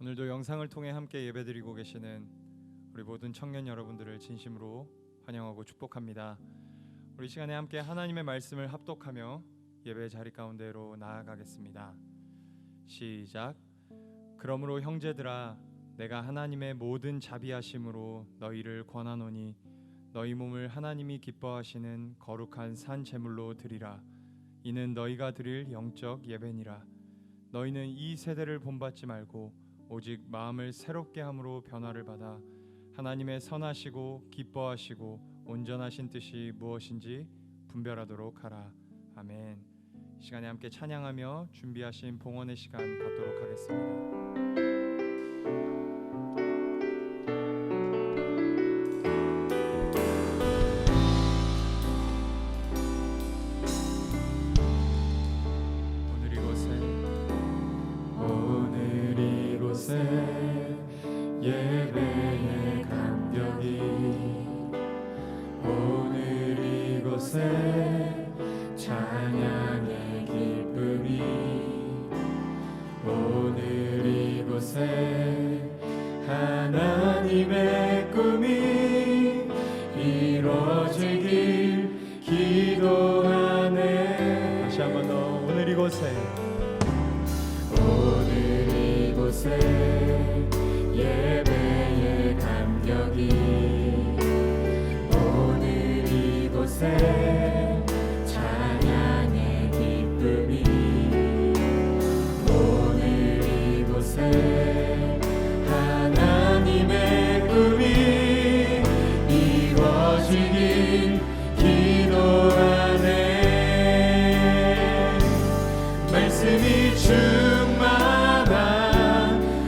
오늘도 영상을 통해 함께 예배드리고 계시는 우리 모든 청년 여러분들을 진심으로 환영하고 축복합니다. 우리 시간에 함께 하나님의 말씀을 합독하며 예배 자리 가운데로 나아가겠습니다. 시작. 그러므로 형제들아, 내가 하나님의 모든 자비하심으로 너희를 권하노니 너희 몸을 하나님이 기뻐하시는 거룩한 산 제물로 드리라. 이는 너희가 드릴 영적 예배니라. 너희는 이 세대를 본받지 말고 오직 마음을 새롭게 함으로 변화를 받아 하나님의 선하시고 기뻐하시고 온전하신 뜻이 무엇인지 분별하도록 하라. 아멘. 시간에 함께 찬양하며 준비하신 봉헌의 시간 갖도록 하겠습니다. 예배의 감격이 오늘 이곳에 찬양의 기쁨이 오늘 이곳에 하나님의 꿈이 이루어지길 기도하네. 다시 한 번 더. 오늘 이곳에 예배의 감격이 오늘 이곳에 찬양의 기쁨이 오늘 이곳에 하나님의 꿈이 이루어지길 기도하네. 말씀이 충만한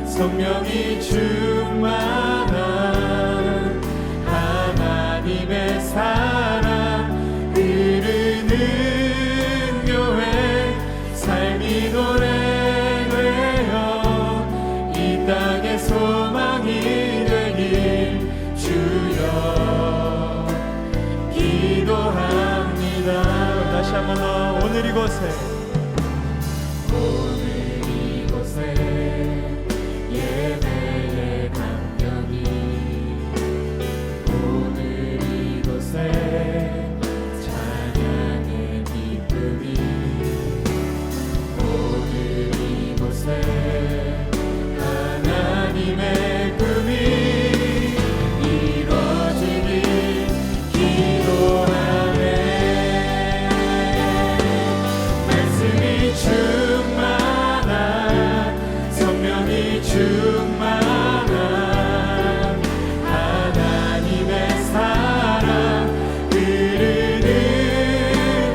성령이 충만한 하나님의 사랑 흐르는 교회 삶이 노래되어 이 땅의 소망이 되길 주여 기도합니다. 다시 한 번 더. 오늘 이곳에 예배의 감격이 오늘 이곳에 찬양의 기쁨이 오늘 이곳에 하나님의 꿈이 이루어지길 기도하네. 말씀이 충만한 성령이 충만한 하나님의 사랑 흐르는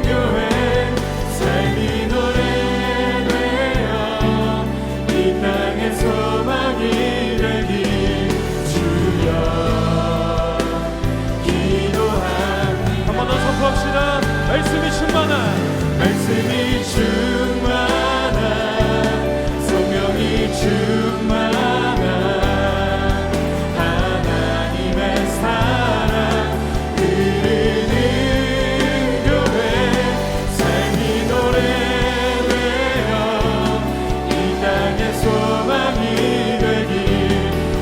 교회 삶이 노래되어 이 땅의 소망이 되길 주여 기도합니다. 한 번 더 선포합시다. 말씀이 충만한 성령이 충만한 하나님의 사랑 흐르는 교회 삶이 노래되어 이 땅의 소망이 되길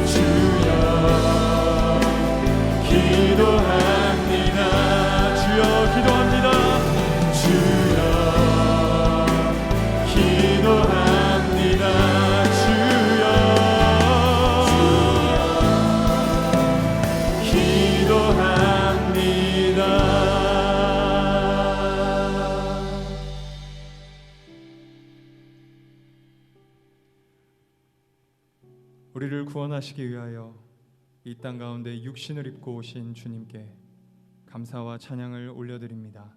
주여 기도합니다. 주여 기도합니다. 주여 기도합니다. 주여 기도합니다. 우리를 구원하시기 위하여 이 땅 가운데 육신을 입고 오신 주님께 감사와 찬양을 올려드립니다.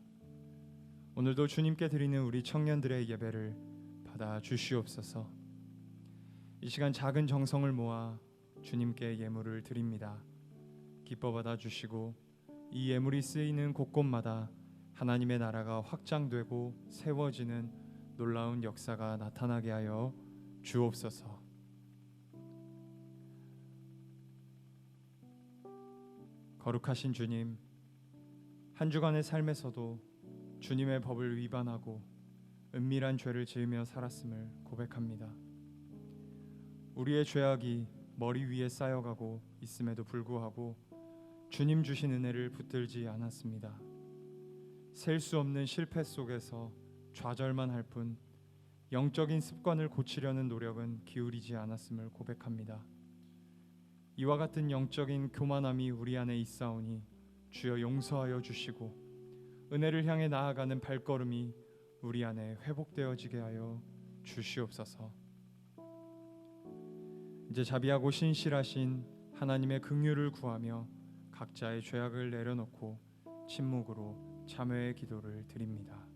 오늘도 주님께 드리는 우리 청년들의 예배를 받아 주시옵소서. 이 시간 작은 정성을 모아 주님께 예물을 드립니다. 기뻐 받아 주시고 이 예물이 쓰이는 곳곳마다 하나님의 나라가 확장되고 세워지는 놀라운 역사가 나타나게 하여 주옵소서. 거룩하신 주님, 한 주간의 삶에서도 주님의 법을 위반하고 은밀한 죄를 지으며 살았음을 고백합니다. 우리의 죄악이 머리 위에 쌓여가고 있음에도 불구하고 주님 주신 은혜를 붙들지 않았습니다. 셀 수 없는 실패 속에서 좌절만 할 뿐 영적인 습관을 고치려는 노력은 기울이지 않았음을 고백합니다. 이와 같은 영적인 교만함이 우리 안에 있사오니 주여 용서하여 주시고 은혜를 향해 나아가는 발걸음이 우리 안에 회복되어지게 하여 주시옵소서. 이제 자비하고 신실하신 하나님의 긍휼을 구하며 각자의 죄악을 내려놓고 침묵으로 참회의 기도를 드립니다.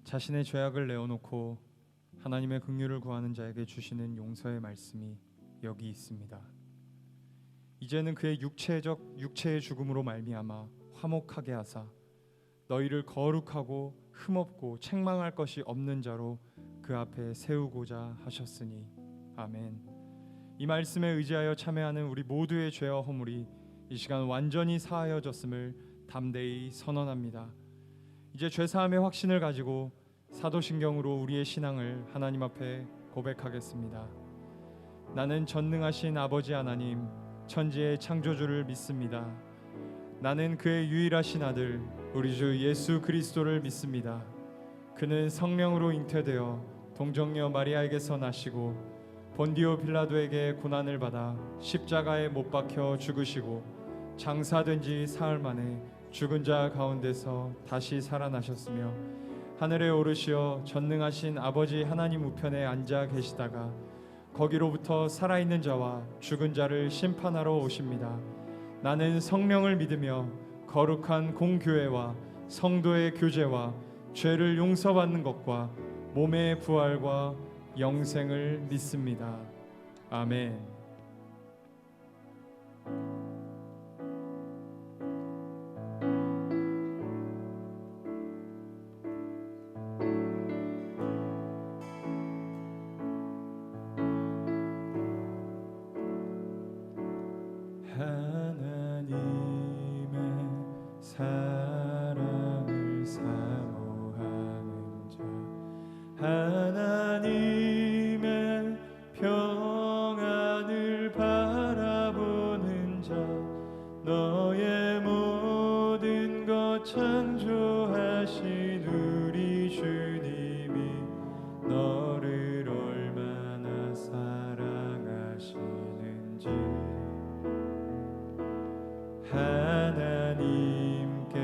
자신의 죄악을 내어놓고 하나님의 긍휼을 구하는 자에게 주시는 용서의 말씀이 여기 있습니다. 이제는 그의 육체의 죽음으로 말미암아 화목하게 하사 너희를 거룩하고 흠없고 책망할 것이 없는 자로 그 앞에 세우고자 하셨으니 아멘. 이 말씀에 의지하여 참회하는 우리 모두의 죄와 허물이 이 시간 완전히 사하여졌음을 담대히 선언합니다. 이제 죄사함의 확신을 가지고 사도신경으로 우리의 신앙을 하나님 앞에 고백하겠습니다. 나는 전능하신 아버지 하나님 천지의 창조주를 믿습니다. 나는 그의 유일하신 아들 우리 주 예수 그리스도를 믿습니다. 그는 성령으로 잉태되어 동정녀 마리아에게서 나시고 본디오 빌라도에게 고난을 받아 십자가에 못 박혀 죽으시고 장사된 지 사흘 만에 죽은 자 가운데서 다시 살아나셨으며 하늘에 오르시어 전능하신 아버지 하나님 우편에 앉아 계시다가 거기로부터 살아있는 자와 죽은 자를 심판하러 오십니다. 나는 성령을 믿으며 거룩한 공교회와 성도의 교제와 죄를 용서받는 것과 몸의 부활과 영생을 믿습니다. 아멘. 하나님의 사랑을 사모하는 자 하나님의 평안을 바라보는 자 너의 모든 것 창조하신 우리 주님이 너를 얼마나 사랑하시는지 하나님께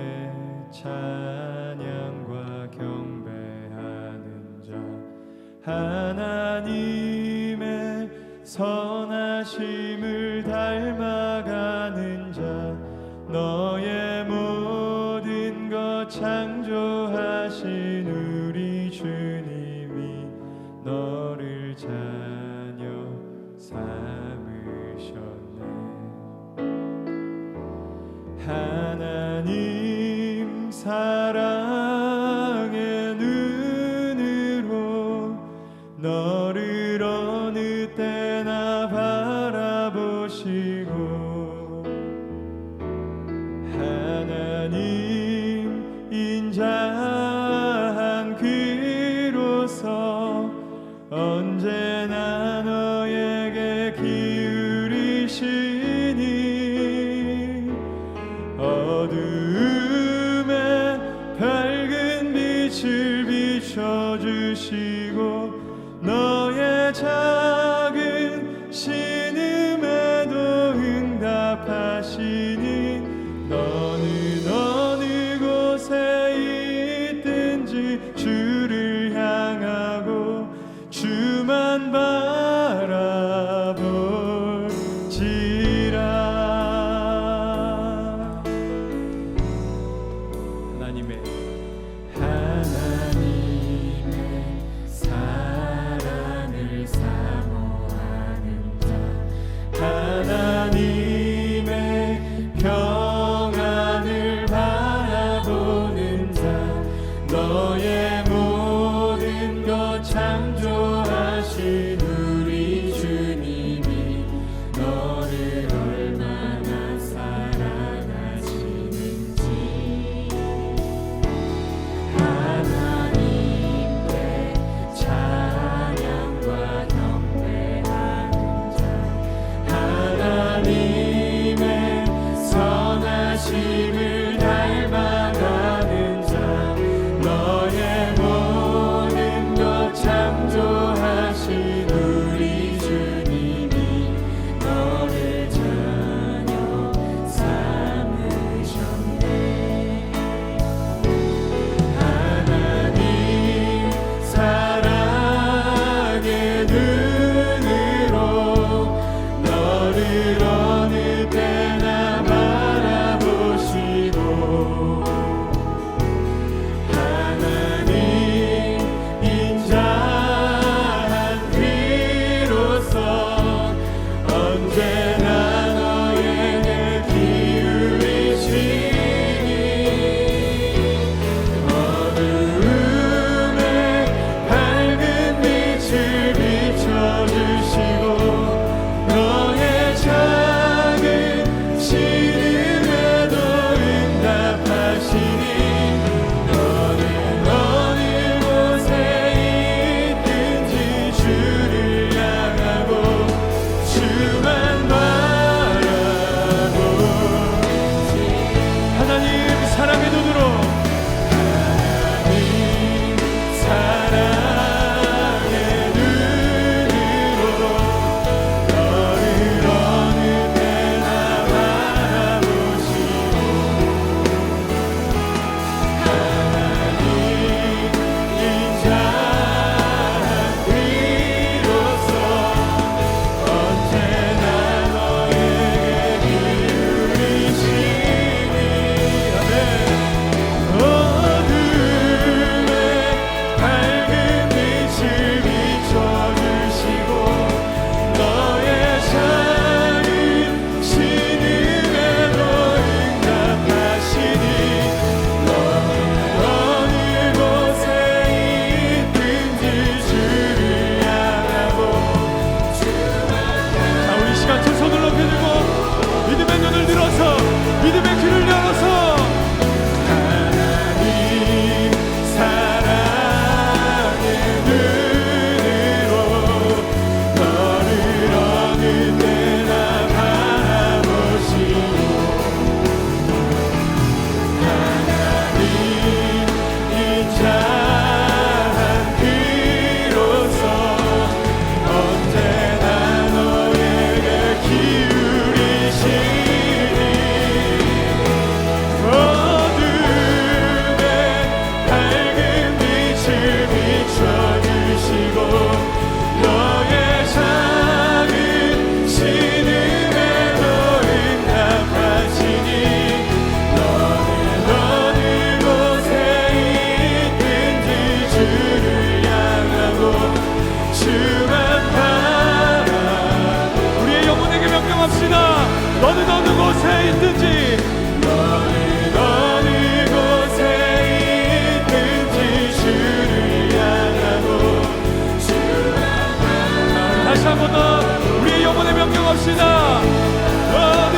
찬양과 경배하는 자 하나님의 선하심을 닮아가는 자 너의 모든 것 창조하신 우리 주님이 너를 자녀 삼으셨네. 하나님 사랑의 눈으로 너를 어느 때나 바라보시고 하나님 인자한 귀로서 언제나 너에게 기울이시니 어두움에 밝은 빛을 비춰주시고 너의 작은 신음에도 응답하시니 너는 어느 곳에 있든지 주를 향하고 주만 바라볼지라. 하나님의 사랑을 사모하는 자 곳에 있든지 어느 곳에 있든지 주를 향하고 다시 한 번 더 우리의 영혼의 명령합시다. 어느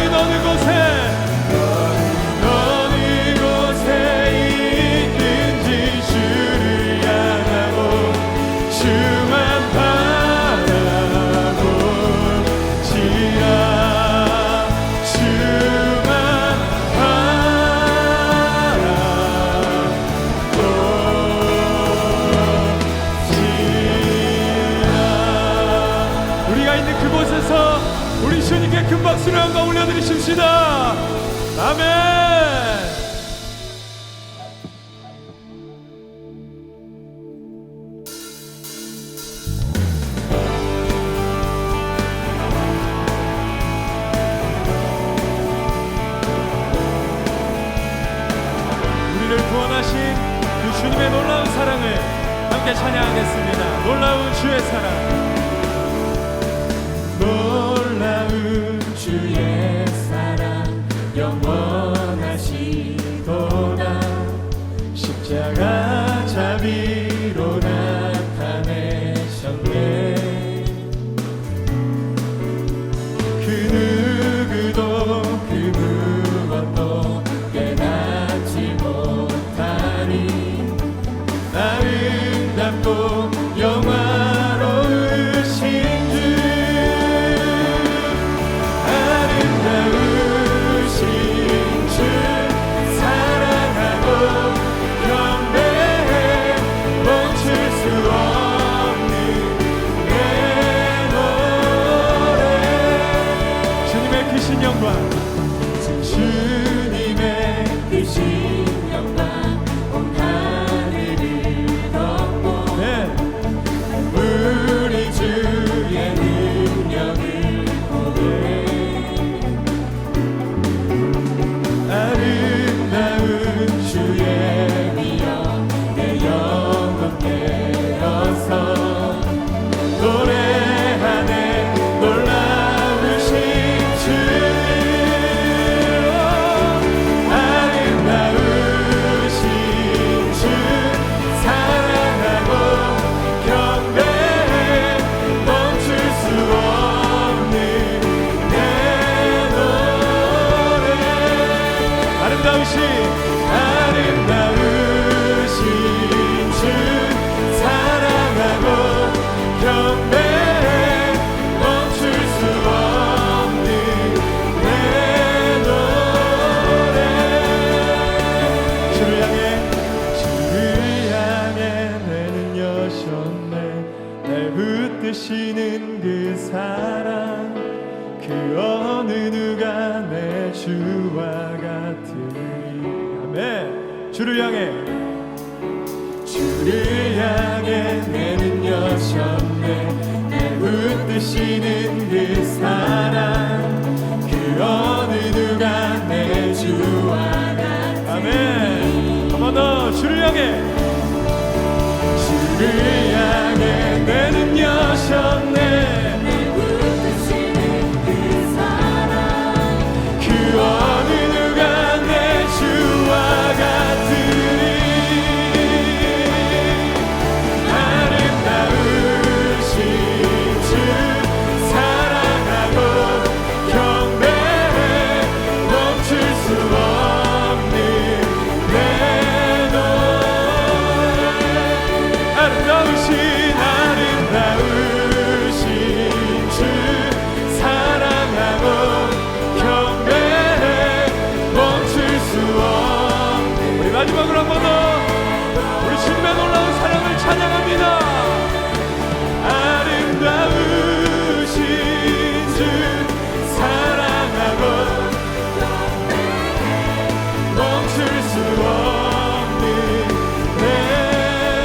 곳에 있든지 주를 향하고 주만 바라보지라. 주만 바라보지라. 우리가 있는 그곳에서 우리 주님께 큰 박수를 한번 올려드리십시다. 아멘. 우리를 구원하신 그 주님의 놀라운 사랑을 함께 찬양하겠습니다. 놀라운 주의 사랑. 놀라운 주의 사랑 영원하시도다. 십자가 자비로 나타내셨네. 그 누구도 그 무엇도 깨닫지 못하니 아름답고 영화로우신 주, 아름다우신 주 사랑하고 경배해. 멈출 수 없는 내 노래. 주님의 크신 영광, 주님의 크신 영광 온 하늘을 덮고 우리 주의 능력을 보게. 아름다운 주의 미여 내 영혼 깨어서 노래하네. 놀라우신 주, 아름다우신 주 사랑하고 경배해. 멈출 수 없는 내 노래. 아름다우신 주 사랑하고 경배해. 멈출 수 없는 내 노래. 주를 향해 내는 여셨네. 날 붙드시는 그 사랑, 그 어느 누가 내 주와 같으리. 아멘. 주를 향해 내는 여셨네. 날 붙드시는 그 사랑, 그 어느 누가 내 주와 같으리. 아멘. 한 번 더 주를 향해 내는 여셨네. 그 어느 누가 내 주와 같으리. 아름다우신 주 사랑하고 경배해. 멈출 수 없는 내 노래. 아름다우신 주 사랑하고 경배해. 멈출 수 없는. 우리 마지막으로 한 번 더 우리 주님의 놀라운 사랑을 찬양합니다. 아름다우신 주 사랑하고 멈출 수 없는 내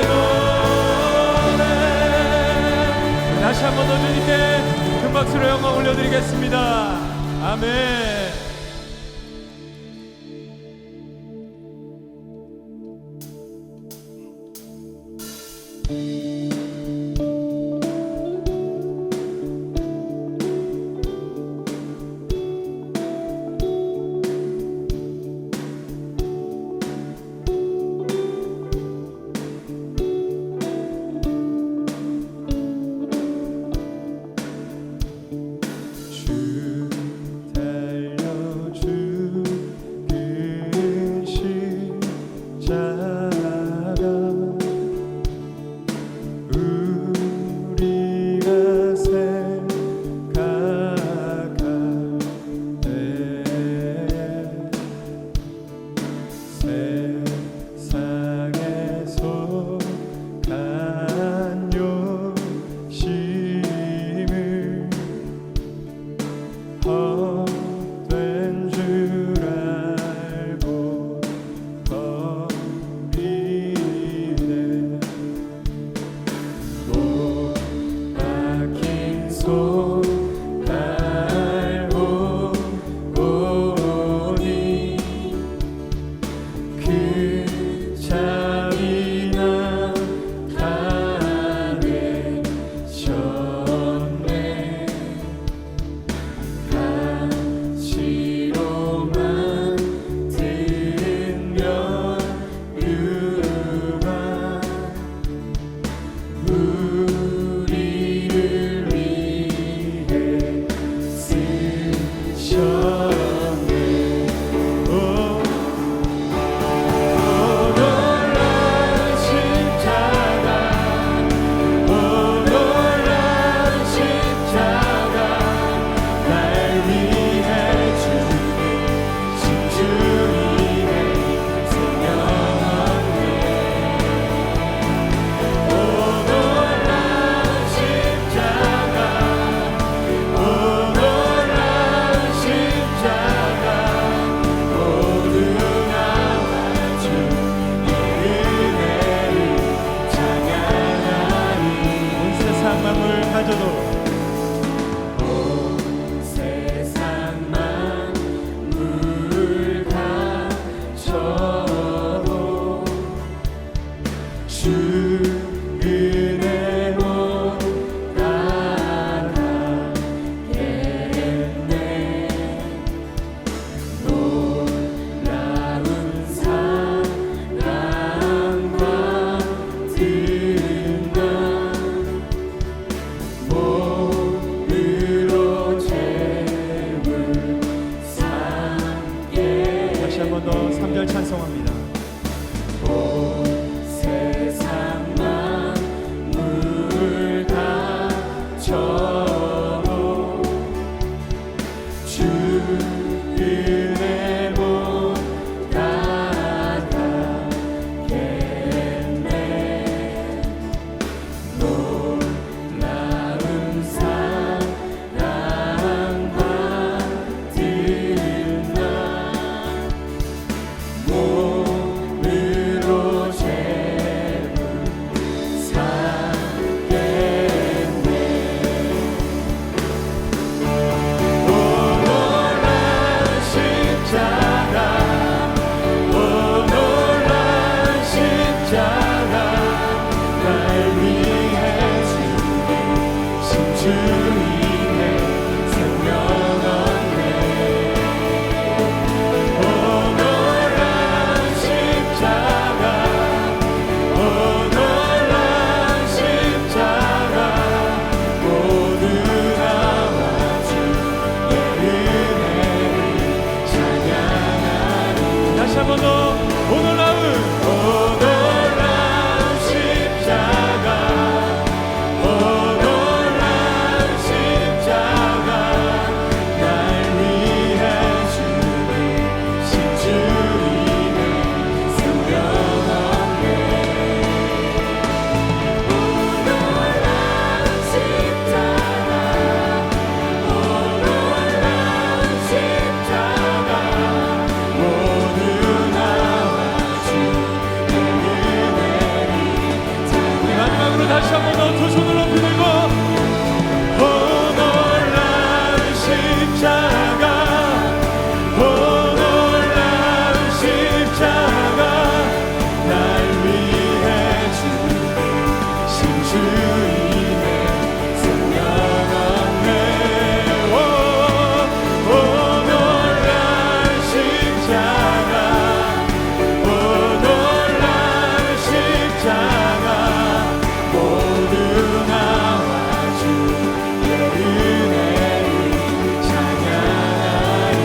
노래. 다시 한 번 더 주님께 큰 박수로 영광 올려드리겠습니다. 아멘. 다시 한 번 더 3절 찬송합니다. 세상 만물 다 저고 주 은혜 못 따라가겠네. 놀라운 사랑 받은 나 몸으로 죄를 삼겠네. 오 놀란 십자가, 오 놀란 십자가, 날 위해 주님 심주인의 생명 얻네. 오 놀란 십자가, 오 놀란 십자가, 모두 나와 주의 은혜를 찬양하리. 다시 한 번 더. 오 놀라운 십자가, 오 놀란 십자가, 날 위해 주님 심주인의 생명 얻네. 오 놀란 십자가, 오 놀란 십자가, 모두 나와 주의 은혜를 찬양하리. 마지막으로 다시 한 번 더 두 손을 높이 들고 오 놀란 십자가, 오 놀란 십자가, 날 위해 주님 심주인의 생명 얻네. 오 놀란 십자가, 오 놀란 십자가, 모두 나와 주의 은혜를 찬양하리.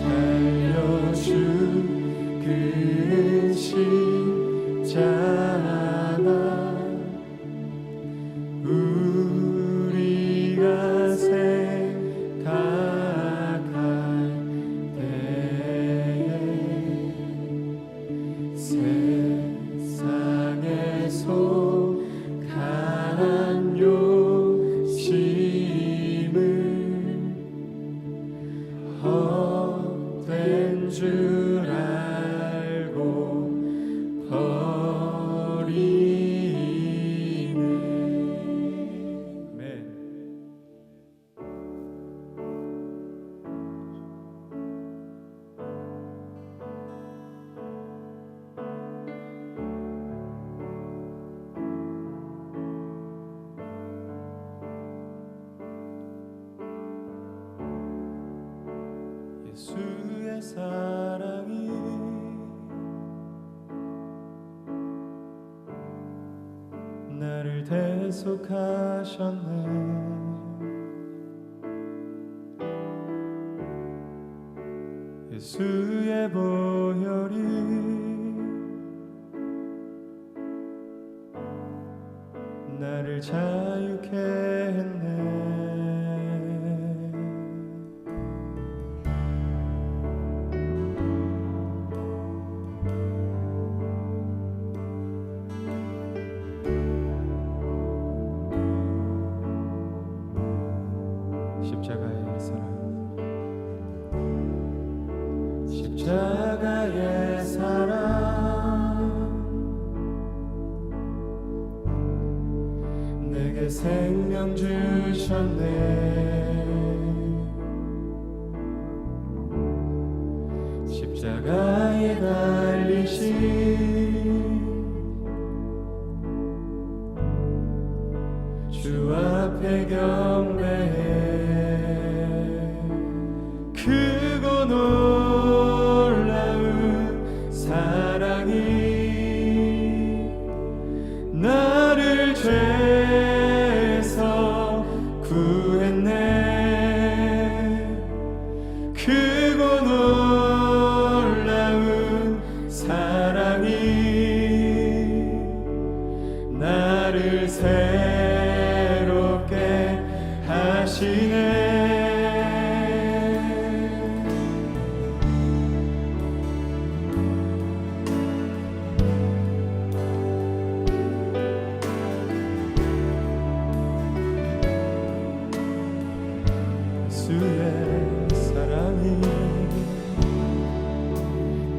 달려주 그 십자가, 우리가 생각할 때에 세상의 속한 욕심을 헛된 줄 알고 버리네. 아멘. 예수의 사랑이 나를 대속하셨네. 예수의 보혈이 나를 자유케 했네. 십자가의 사랑, 십자가의 사랑, 내게 생명 주셨네. 십자가에 달리신 주 앞에 경배해. 크고 놀라운 사랑이 나를 죄에서 구했네. 크고 놀라운 사랑이 나를 새롭게 하시네.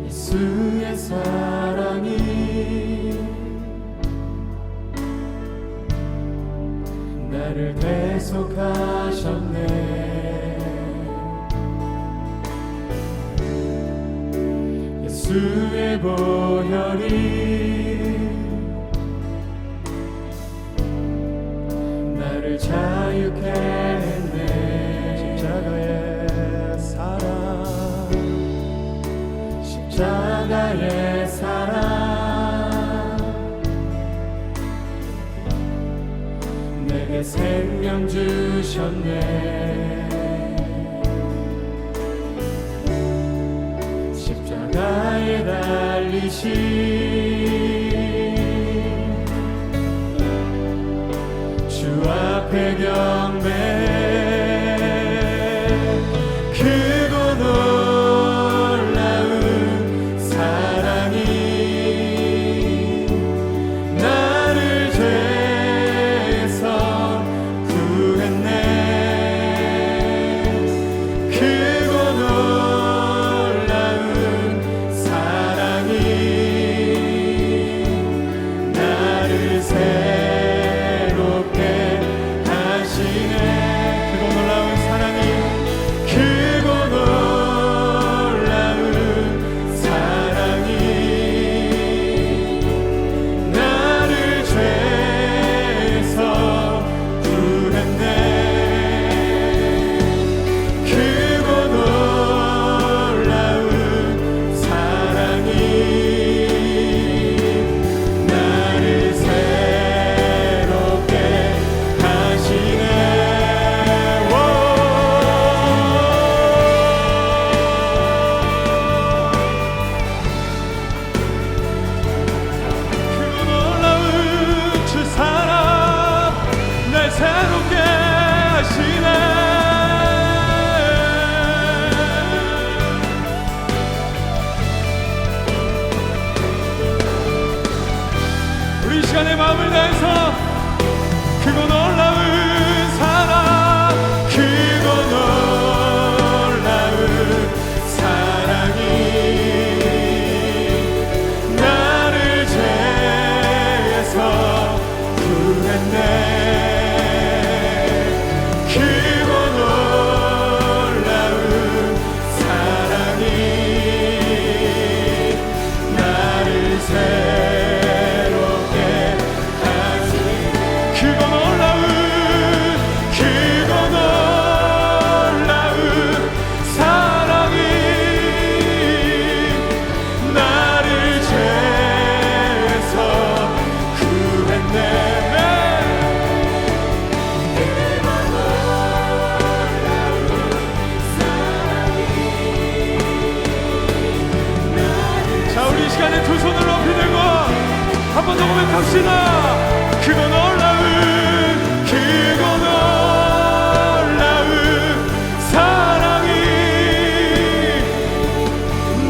예수의 사랑이 나를 대속하셨네. 예수의 보혈이 나를 자유케 했네. 십자가의 사랑, 십자가의 사랑 내게 생명 주셨네. 십자가에 달리신 주 앞에 경배. 내 마음을 다해서 크고 놀라운 사랑, 크고 놀라운 사랑이 나를 죄에서 구했네. 크고 놀라운 사랑이 나를 시간에 두 손을 높이 들고 한 번 더 고백합시다. 크고 놀라운, 크고 놀라운 사랑이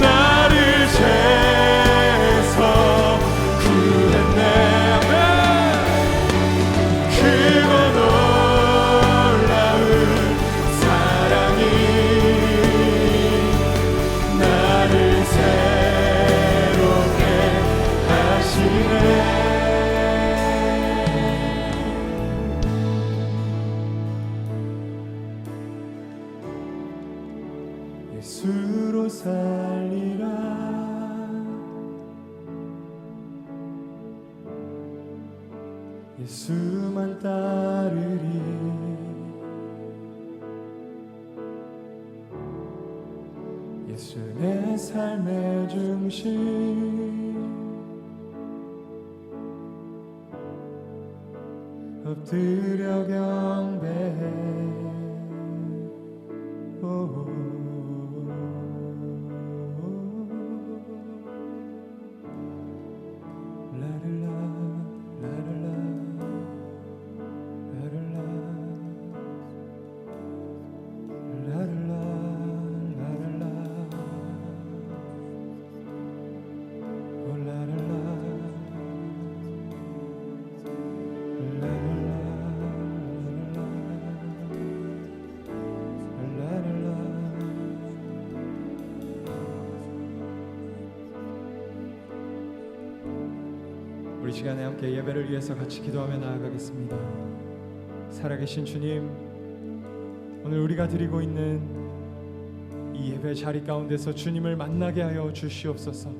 나를 죄에서 구했네. 크고 놀라운 사랑이 나를 예수로 살리라. 예수만 따르리. 예수 내 삶의 중심. 엎드려 경배해. 오. 우리 시간에 함께 예배를 위해서 같이 기도하며 나아가겠습니다. 살아계신 주님, 오늘 우리가 드리고 있는 이 예배 자리 가운데서 주님을 만나게 하여 주시옵소서.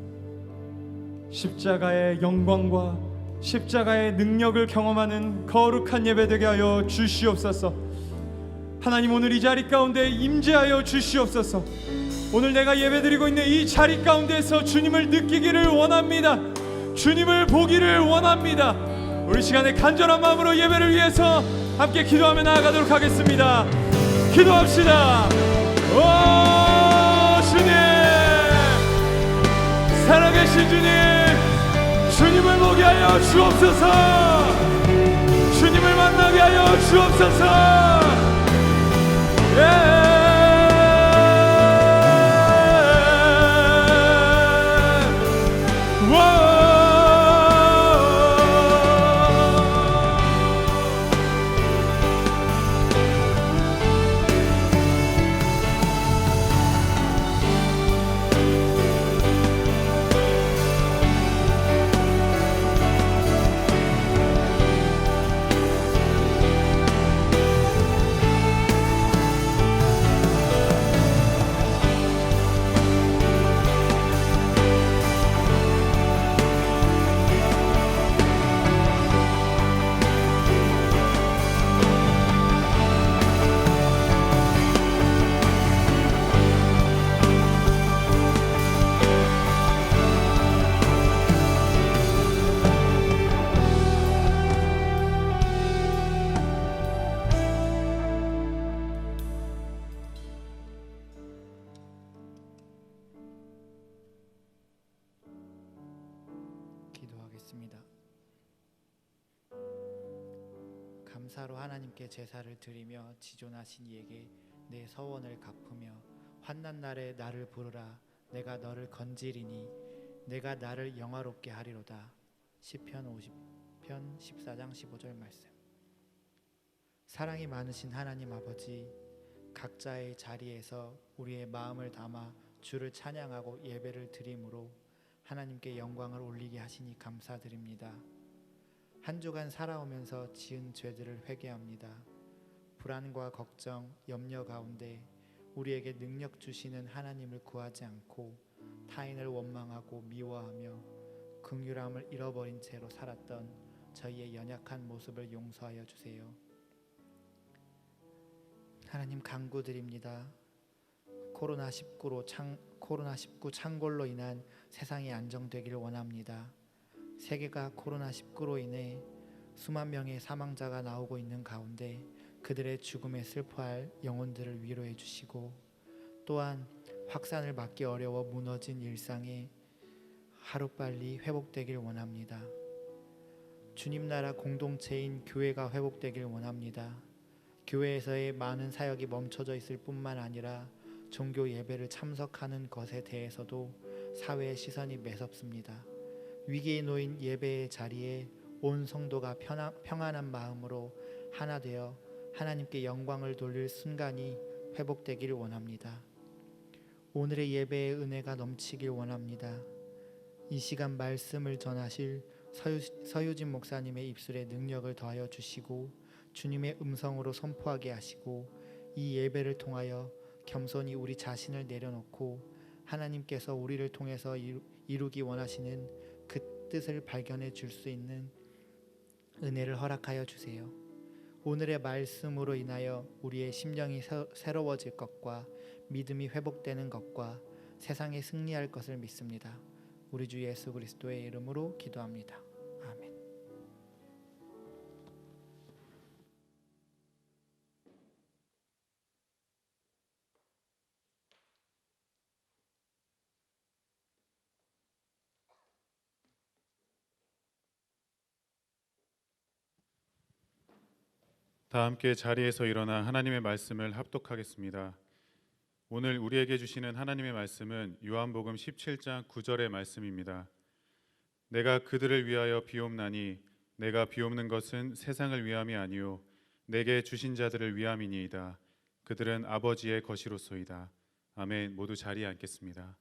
십자가의 영광과 십자가의 능력을 경험하는 거룩한 예배 되게 하여 주시옵소서. 하나님, 오늘 이 자리 가운데 임재하여 주시옵소서. 오늘 내가 예배드리고 있는 이 자리 가운데서 주님을 느끼기를 원합니다. 주님을 보기를 원합니다. 우리 시간에 간절한 마음으로 예배를 위해서 함께 기도하며 나아가도록 하겠습니다. 기도합시다. 오 주님, 살아계신 주님, 주님을 보게 하여 주옵소서. 주님을 만나게 하여 주옵소서. 기도하겠습니다. 감사로 하나님께 제사를 드리며 지존하신 이에게 내 서원을 갚으며 환난 날에 나를 부르라. 내가 너를 건지리니 내가 나를 영화롭게 하리로다. 시편 50편 14장 15절 말씀. 사랑이 많으신 하나님 아버지, 각자의 자리에서 우리의 마음을 담아 주를 찬양하고 예배를 드림으로 하나님께 영광을 올리게 하시니 감사드립니다. 한 주간 살아오면서 지은 죄들을 회개합니다. 불안과 걱정, 염려 가운데 우리에게 능력 주시는 하나님을 구하지 않고 타인을 원망하고 미워하며 긍휼함을 잃어버린 채로 살았던 저희의 연약한 모습을 용서하여 주세요. 하나님, 간구드립니다. 코로나19 창궐로 인한 세상이 안정되기를 원합니다. 세계가 코로나19로 인해 수만 명의 사망자가 나오고 있는 가운데 그들의 죽음에 슬퍼할 영혼들을 위로해 주시고, 또한 확산을 막기 어려워 무너진 일상이 하루빨리 회복되길 원합니다. 주님 나라 공동체인 교회가 회복되길 원합니다. 교회에서의 많은 사역이 멈춰져 있을 뿐만 아니라 종교 예배를 참석하는 것에 대해서도 사회의 시선이 매섭습니다. 위기에 놓인 예배의 자리에 온 성도가 평안한 마음으로 하나 되어 하나님께 영광을 돌릴 순간이 회복되기를 원합니다. 오늘의 예배의 은혜가 넘치길 원합니다. 이 시간 말씀을 전하실 서유진 목사님의 입술에 능력을 더하여 주시고 주님의 음성으로 선포하게 하시고, 이 예배를 통하여 겸손히 우리 자신을 내려놓고 하나님께서 우리를 통해서 이루기 원하시는 그 뜻을 발견해 줄 수 있는 은혜를 허락하여 주세요. 오늘의 말씀으로 인하여 우리의 심령이 새로워질 것과 믿음이 회복되는 것과 세상에 승리할 것을 믿습니다. 우리 주 예수 그리스도의 이름으로 기도합니다. 아멘. 다 함께 자리에서 일어나 하나님의 말씀을 합독하겠습니다. 오늘 우리에게 주시는 하나님의 말씀은 요한복음 17장 9절의 말씀입니다. 내가 그들을 위하여 비옵나니 내가 비옵는 것은 세상을 위함이 아니요 내게 주신 자들을 위함이니이다. 그들은 아버지의 것이로소이다. 아멘. 모두 자리에 앉겠습니다.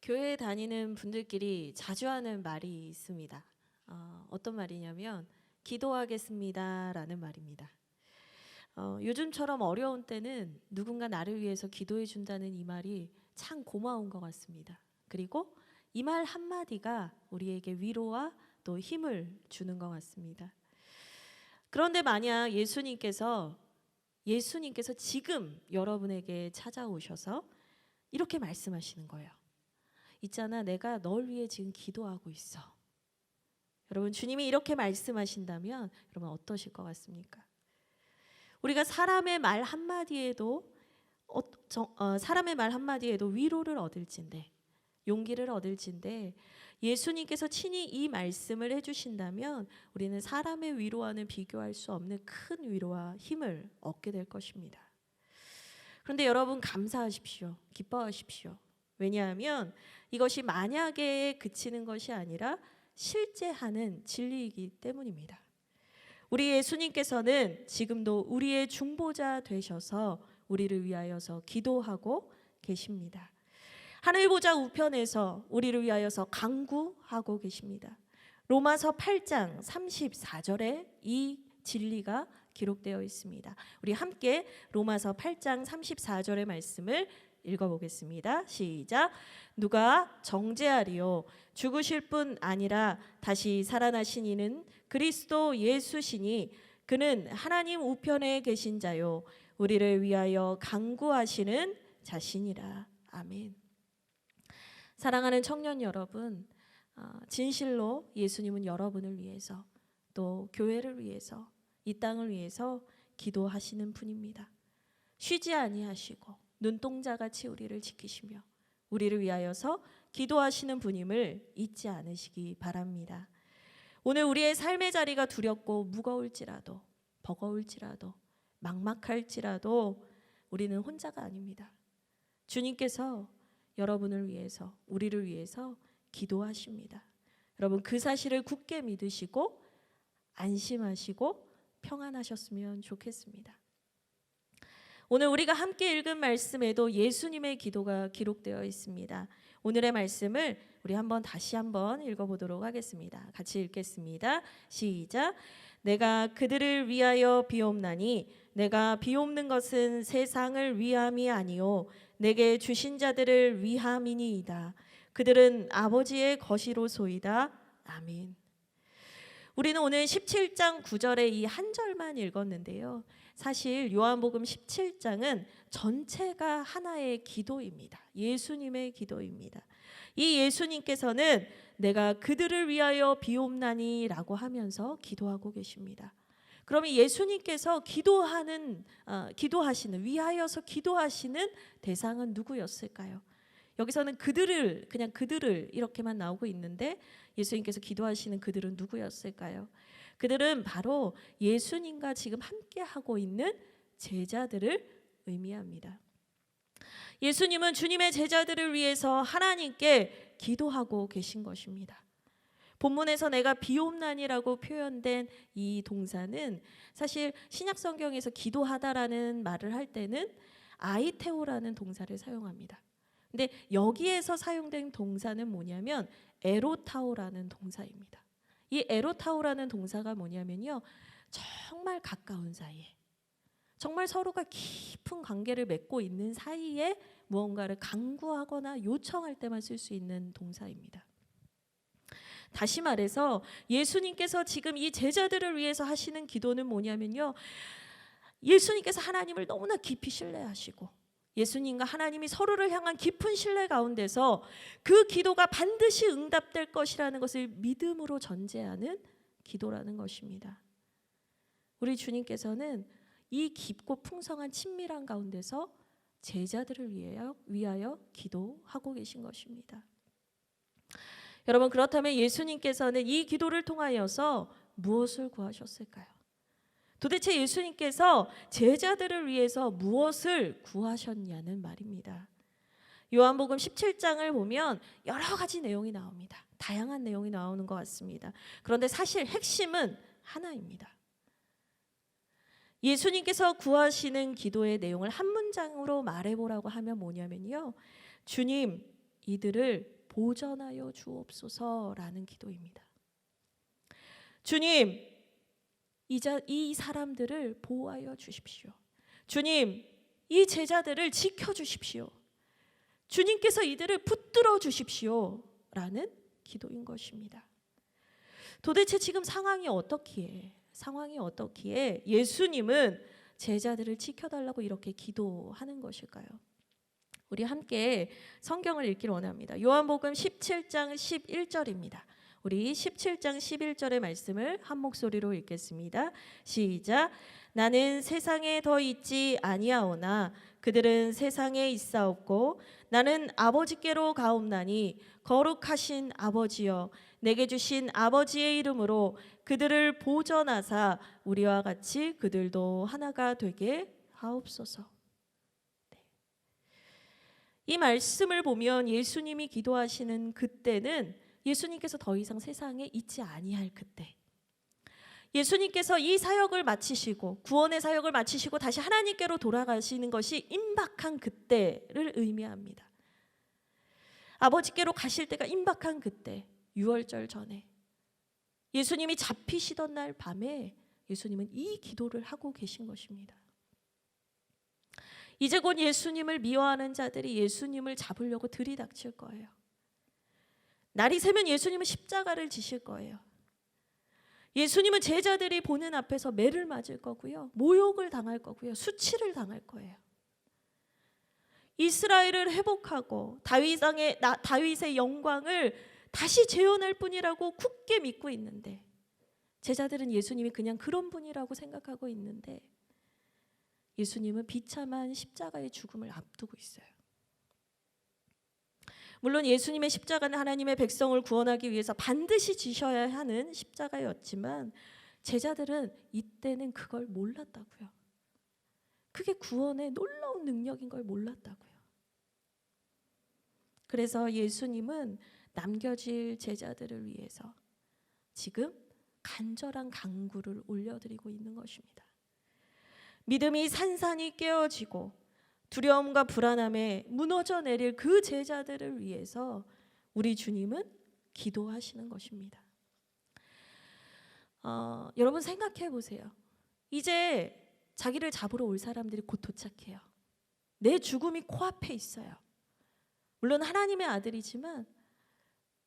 교회에 다니는 분들끼리 자주 하는 말이 있습니다. 어떤 말이냐면 기도하겠습니다라는 말입니다. 요즘처럼 어려운 때는 누군가 나를 위해서 기도해 준다는 이 말이 참 고마운 것 같습니다. 그리고 이 말 한마디가 우리에게 위로와 또 힘을 주는 것 같습니다. 그런데 만약 예수님께서 지금 여러분에게 찾아오셔서 이렇게 말씀하시는 거예요. 있잖아, 내가 널 위해 지금 기도하고 있어. 여러분, 주님이 이렇게 말씀하신다면 여러분 어떠실 것 같습니까? 우리가 사람의 말 한마디에도 위로를 얻을진데, 용기를 얻을진데, 예수님께서 친히 이 말씀을 해주신다면 우리는 사람의 위로와는 비교할 수 없는 큰 위로와 힘을 얻게 될 것입니다. 그런데 여러분, 감사하십시오. 기뻐하십시오. 왜냐하면 이것이 만약에 그치는 것이 아니라 실제 하는 진리이기 때문입니다. 우리 예수님께서는 지금도 우리의 중보자 되셔서 우리를 위하여서 기도하고 계십니다. 하늘 보좌 우편에서 우리를 위하여서 간구하고 계십니다. 로마서 8장 34절에 이 진리가 기록되어 있습니다. 우리 함께 로마서 8장 34절의 말씀을 읽어보겠습니다. 시작. 누가 정죄하리요? 죽으실 뿐 아니라 다시 살아나신 이는 그리스도 예수시니 그는 하나님 우편에 계신 자요 우리를 위하여 간구하시는 자신이라. 아멘. 사랑하는 청년 여러분, 진실로 예수님은 여러분을 위해서 또 교회를 위해서 이 땅을 위해서 기도하시는 분입니다. 쉬지 아니하시고 눈동자같이 우리를 지키시며 우리를 위하여서 기도하시는 분임을 잊지 않으시기 바랍니다. 오늘 우리의 삶의 자리가 두렵고 무거울지라도 버거울지라도 막막할지라도 우리는 혼자가 아닙니다. 주님께서 여러분을 위해서 우리를 위해서 기도하십니다. 여러분, 그 사실을 굳게 믿으시고 안심하시고 평안하셨으면 좋겠습니다. 오늘 우리가 함께 읽은 말씀에도 예수님의 기도가 기록되어 있습니다. 오늘의 말씀을 우리 다시 한번 읽어보도록 하겠습니다. 같이 읽겠습니다. 시작. 내가 그들을 위하여 비옵나니 내가 비옵는 것은 세상을 위함이 아니요 내게 주신 자들을 위함이니이다. 그들은 아버지의 것이로소이다. 아멘. 우리는 오늘 17장 9절의 이 한 절만 읽었는데요. 사실 요한복음 17장은 전체가 하나의 기도입니다. 예수님의 기도입니다. 이 예수님께서는 내가 그들을 위하여 비옵나니라고 하면서 기도하고 계십니다. 그러면 예수님께서 위하여서 기도하시는 대상은 누구였을까요? 여기서는 그냥 그들을 이렇게만 나오고 있는데 예수님께서 기도하시는 그들은 누구였을까요? 그들은 바로 예수님과 지금 함께 하고 있는 제자들을 의미합니다. 예수님은 주님의 제자들을 위해서 하나님께 기도하고 계신 것입니다. 본문에서 내가 비옵나니라고 표현된 이 동사는 사실 신약 성경에서 기도하다라는 말을 할 때는 아이테오라는 동사를 사용합니다. 근데 여기에서 사용된 동사는 뭐냐면 에로타오라는 동사입니다. 이 에로타오라는 동사가 뭐냐면요, 정말 가까운 사이에, 정말 서로가 깊은 관계를 맺고 있는 사이에 무언가를 간구하거나 요청할 때만 쓸 수 있는 동사입니다. 다시 말해서 예수님께서 지금 이 제자들을 위해서 하시는 기도는 뭐냐면요, 예수님께서 하나님을 너무나 깊이 신뢰하시고 예수님과 하나님이 서로를 향한 깊은 신뢰 가운데서 그 기도가 반드시 응답될 것이라는 것을 믿음으로 전제하는 기도라는 것입니다. 우리 주님께서는 이 깊고 풍성한 친밀한 가운데서 제자들을 위하여 기도하고 계신 것입니다. 여러분, 그렇다면 예수님께서는 이 기도를 통하여서 무엇을 구하셨을까요? 도대체 예수님께서 제자들을 위해서 무엇을 구하셨냐는 말입니다. 요한복음 17장을 보면 여러 가지 내용이 나옵니다. 다양한 내용이 나오는 것 같습니다. 그런데 사실 핵심은 하나입니다. 예수님께서 구하시는 기도의 내용을 한 문장으로 말해보라고 하면 뭐냐면요, 주님, 이들을 보전하여 주옵소서라는 기도입니다. 주님, 이 사람들을 보호하여 주십시오. 주님, 이 제자들을 지켜주십시오. 주님께서 이들을 붙들어 주십시오 라는 기도인 것입니다. 도대체 지금 상황이 어떻기에 예수님은 제자들을 지켜달라고 이렇게 기도하는 것일까요? 우리 함께 성경을 읽기를 원합니다. 요한복음 17장 11절입니다. 우리 17장 11절의 말씀을 한 목소리로 읽겠습니다. 시작. 나는 세상에 더 있지 아니하오나 그들은 세상에 있사옵고 나는 아버지께로 가옵나니 거룩하신 아버지여 내게 주신 아버지의 이름으로 그들을 보전하사 우리와 같이 그들도 하나가 되게 하옵소서. 네. 이 말씀을 보면 예수님이 기도하시는 그때는 예수님께서 더 이상 세상에 있지 아니할 그때, 예수님께서 이 사역을 마치시고 구원의 사역을 마치시고 다시 하나님께로 돌아가시는 것이 임박한 그때를 의미합니다. 아버지께로 가실 때가 임박한 그때, 유월절 전에 예수님이 잡히시던 날 밤에 예수님은 이 기도를 하고 계신 것입니다. 이제 곧 예수님을 미워하는 자들이 예수님을 잡으려고 들이닥칠 거예요. 날이 새면 예수님은 십자가를 지실 거예요. 예수님은 제자들이 보는 앞에서 매를 맞을 거고요, 모욕을 당할 거고요, 수치를 당할 거예요. 이스라엘을 회복하고 다윗의 영광을 다시 재현할 뿐이라고 굳게 믿고 있는데, 제자들은 예수님이 그냥 그런 분이라고 생각하고 있는데 예수님은 비참한 십자가의 죽음을 앞두고 있어요. 물론 예수님의 십자가는 하나님의 백성을 구원하기 위해서 반드시 지셔야 하는 십자가였지만 제자들은 이때는 그걸 몰랐다고요. 그게 구원의 놀라운 능력인 걸 몰랐다고요. 그래서 예수님은 남겨질 제자들을 위해서 지금 간절한 간구를 올려드리고 있는 것입니다. 믿음이 산산이 깨어지고 두려움과 불안함에 무너져 내릴 그 제자들을 위해서 우리 주님은 기도하시는 것입니다. 여러분 생각해 보세요. 이제 자기를 잡으러 올 사람들이 곧 도착해요. 내 죽음이 코앞에 있어요. 물론 하나님의 아들이지만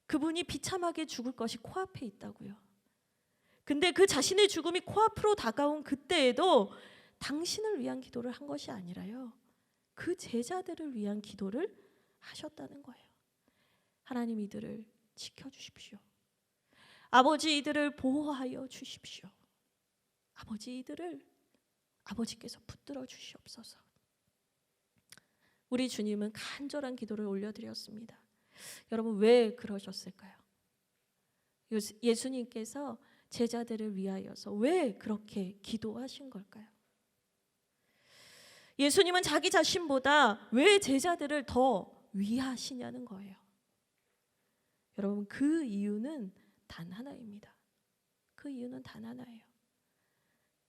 그분이 비참하게 죽을 것이 코앞에 있다고요. 근데 그 자신의 죽음이 코앞으로 다가온 그때에도 당신을 위한 기도를 한 것이 아니라요, 그 제자들을 위한 기도를 하셨다는 거예요. 하나님, 이들을 지켜주십시오. 아버지, 이들을 보호하여 주십시오. 아버지, 이들을 아버지께서 붙들어 주시옵소서. 우리 주님은 간절한 기도를 올려드렸습니다. 여러분, 왜 그러셨을까요? 예수님께서 제자들을 위하여서 왜 그렇게 기도하신 걸까요? 예수님은 자기 자신보다 왜 제자들을 더 위하시냐는 거예요. 여러분, 그 이유는 단 하나입니다. 그 이유는 단 하나예요.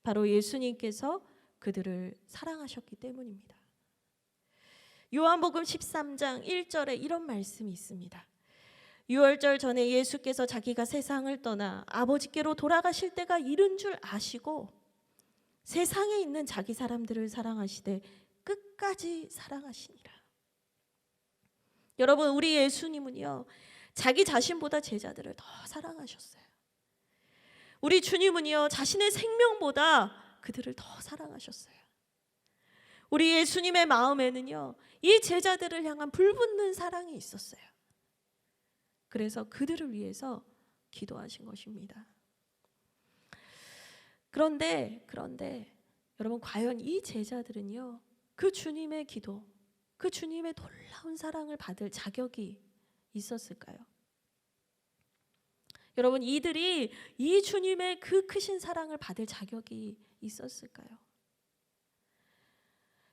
바로 예수님께서 그들을 사랑하셨기 때문입니다. 요한복음 13장 1절에 이런 말씀이 있습니다. 유월절 전에 예수께서 자기가 세상을 떠나 아버지께로 돌아가실 때가 이른 줄 아시고 세상에 있는 자기 사람들을 사랑하시되 끝까지 사랑하시니라. 여러분, 우리 예수님은요, 자기 자신보다 제자들을 더 사랑하셨어요. 우리 주님은요, 자신의 생명보다 그들을 더 사랑하셨어요. 우리 예수님의 마음에는요, 이 제자들을 향한 불붙는 사랑이 있었어요. 그래서 그들을 위해서 기도하신 것입니다. 그런데 여러분, 과연 이 제자들은요, 그 주님의 기도, 그 주님의 놀라운 사랑을 받을 자격이 있었을까요? 여러분, 이들이 이 주님의 그 크신 사랑을 받을 자격이 있었을까요?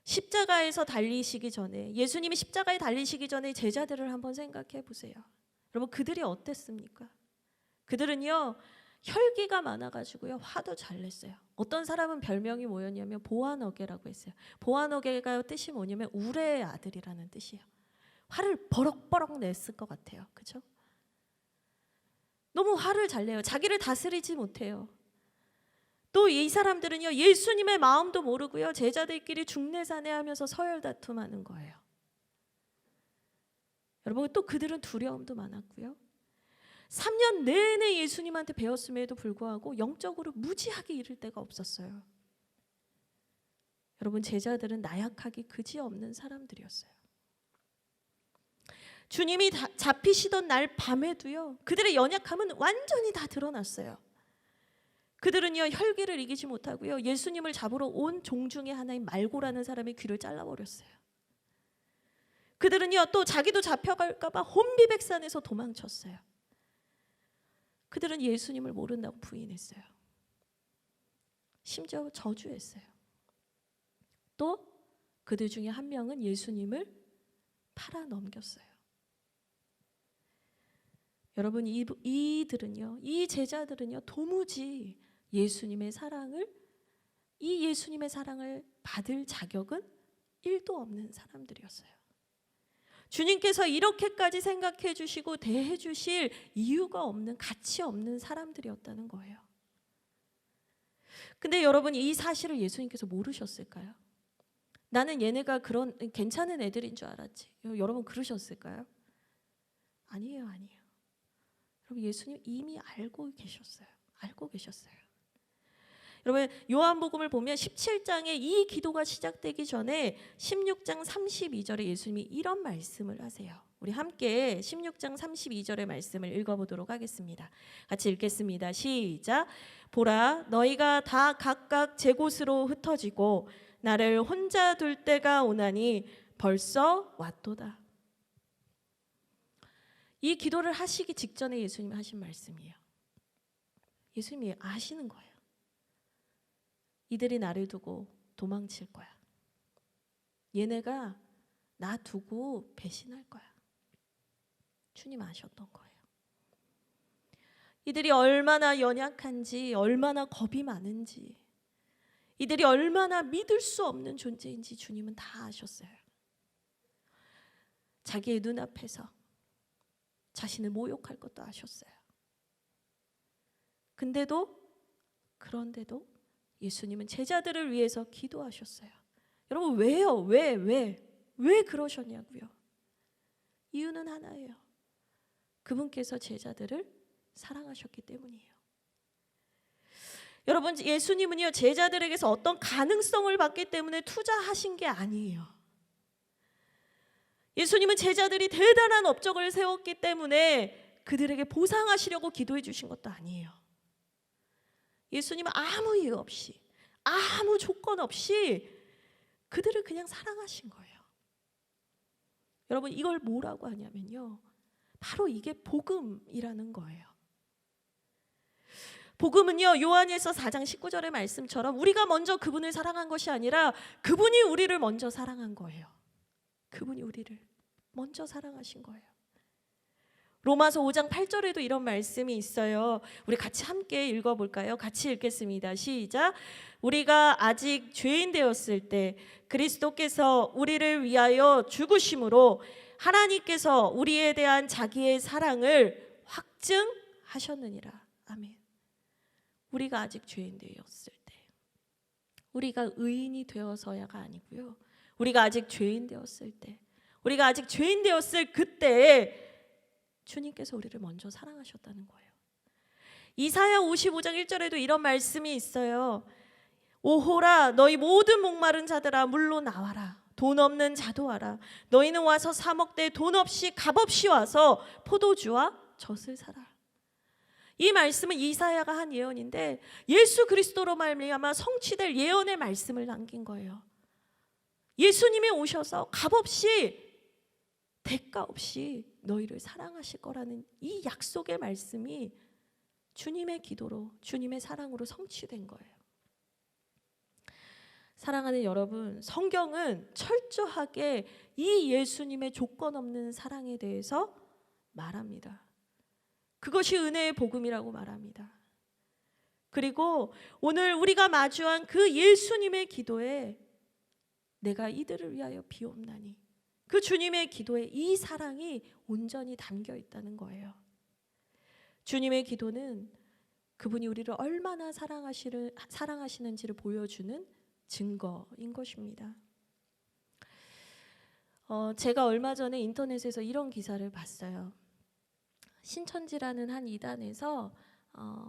십자가에서 달리시기 전에, 예수님이 십자가에 달리시기 전에 제자들을 한번 생각해 보세요. 여러분, 그들이 어땠습니까? 그들은요, 혈기가 많아가지고요, 화도 잘 냈어요. 어떤 사람은 별명이 뭐였냐면 보아너게라고 했어요. 보아너게가 뜻이 뭐냐면 우레의 아들이라는 뜻이에요. 화를 버럭버럭 냈을 것 같아요. 그죠? 너무 화를 잘 내요. 자기를 다스리지 못해요. 또 이 사람들은요, 예수님의 마음도 모르고요, 제자들끼리 중내산해하면서 서열 다툼하는 거예요. 여러분, 또 그들은 두려움도 많았고요. 3년 내내 예수님한테 배웠음에도 불구하고 영적으로 무지하게 이를 데가 없었어요. 여러분, 제자들은 나약하기 그지없는 사람들이었어요. 주님이 잡히시던 날 밤에도요, 그들의 연약함은 완전히 다 드러났어요. 그들은요, 혈기를 이기지 못하고요, 예수님을 잡으러 온 종 중에 하나인 말고라는 사람의 귀를 잘라버렸어요. 그들은요, 또 자기도 잡혀갈까 봐 혼비백산에서 도망쳤어요. 그들은 예수님을 모른다고 부인했어요. 심지어 저주했어요. 또 그들 중에 한 명은 예수님을 팔아넘겼어요. 여러분, 이들은요, 이 제자들은요, 도무지 예수님의 사랑을 받을 자격은 1도 없는 사람들이었어요. 주님께서 이렇게까지 생각해 주시고 대해 주실 이유가 없는, 가치 없는 사람들이었다는 거예요. 근데 여러분, 이 사실을 예수님께서 모르셨을까요? 나는 얘네가 그런 괜찮은 애들인 줄 알았지. 여러분, 그러셨을까요? 아니에요. 여러분, 예수님 이미 알고 계셨어요. 여러분, 요한복음을 보면 17장에 이 기도가 시작되기 전에 16장 32절에 예수님이 이런 말씀을 하세요. 우리 함께 16장 32절의 말씀을 읽어보도록 하겠습니다. 같이 읽겠습니다. 시작. 보라, 너희가 다 각각 제 곳으로 흩어지고 나를 혼자 둘 때가 오나니 벌써 왔도다. 이 기도를 하시기 직전에 예수님이 하신 말씀이에요. 예수님이 아시는 거예요. 이들이 나를 두고 도망칠 거야. 얘네가 나 두고 배신할 거야. 주님 아셨던 거예요. 이들이 얼마나 연약한지, 얼마나 겁이 많은지, 이들이 얼마나 믿을 수 없는 존재인지 주님은 다 아셨어요. 자기의 눈앞에서 자신을 모욕할 것도 아셨어요. 그런데도 예수님은 제자들을 위해서 기도하셨어요. 여러분, 왜요? 왜 그러셨냐고요? 이유는 하나예요. 그분께서 제자들을 사랑하셨기 때문이에요. 여러분, 예수님은요, 제자들에게서 어떤 가능성을 받기 때문에 투자하신 게 아니에요. 예수님은 제자들이 대단한 업적을 세웠기 때문에 그들에게 보상하시려고 기도해 주신 것도 아니에요. 예수님은 아무 이유 없이, 아무 조건 없이 그들을 그냥 사랑하신 거예요. 여러분, 이걸 뭐라고 하냐면요, 바로 이게 복음이라는 거예요. 복음은요, 요한일서 4장 19절의 말씀처럼 우리가 먼저 그분을 사랑한 것이 아니라 그분이 우리를 먼저 사랑한 거예요. 그분이 우리를 먼저 사랑하신 거예요. 로마서 5장 8절에도 이런 말씀이 있어요. 우리 같이 함께 읽어볼까요? 같이 읽겠습니다. 시작. 우리가 아직 죄인 되었을 때 그리스도께서 우리를 위하여 죽으심으로 하나님께서 우리에 대한 자기의 사랑을 확증하셨느니라. 아멘. 우리가 아직 죄인 되었을 때, 우리가 의인이 되어서야가 아니고요, 우리가 아직 죄인 되었을 때, 우리가 아직 죄인 되었을 그때에 주님께서 우리를 먼저 사랑하셨다는 거예요. 이사야 55장 1절에도 이런 말씀이 있어요. 오호라, 너희 모든 목마른 자들아 물로 나와라. 돈 없는 자도 와라. 너희는 와서 사 먹되 돈 없이 값없이 와서 포도주와 젖을 사라. 이 말씀은 이사야가 한 예언인데 예수 그리스도로 말미암아 성취될 예언의 말씀을 남긴 거예요. 예수님이 오셔서 값없이, 대가 없이 너희를 사랑하실 거라는 이 약속의 말씀이 주님의 기도로, 주님의 사랑으로 성취된 거예요. 사랑하는 여러분, 성경은 철저하게 이 예수님의 조건 없는 사랑에 대해서 말합니다. 그것이 은혜의 복음이라고 말합니다. 그리고 오늘 우리가 마주한 그 예수님의 기도에 내가 이들을 위하여 비옵나니 그 주님의 기도에 이 사랑이 온전히 담겨 있다는 거예요. 주님의 기도는 그분이 우리를 얼마나 사랑하시는지를 보여주는 증거인 것입니다. 제가 얼마 전에 인터넷에서 이런 기사를 봤어요. 신천지라는 한 이단에서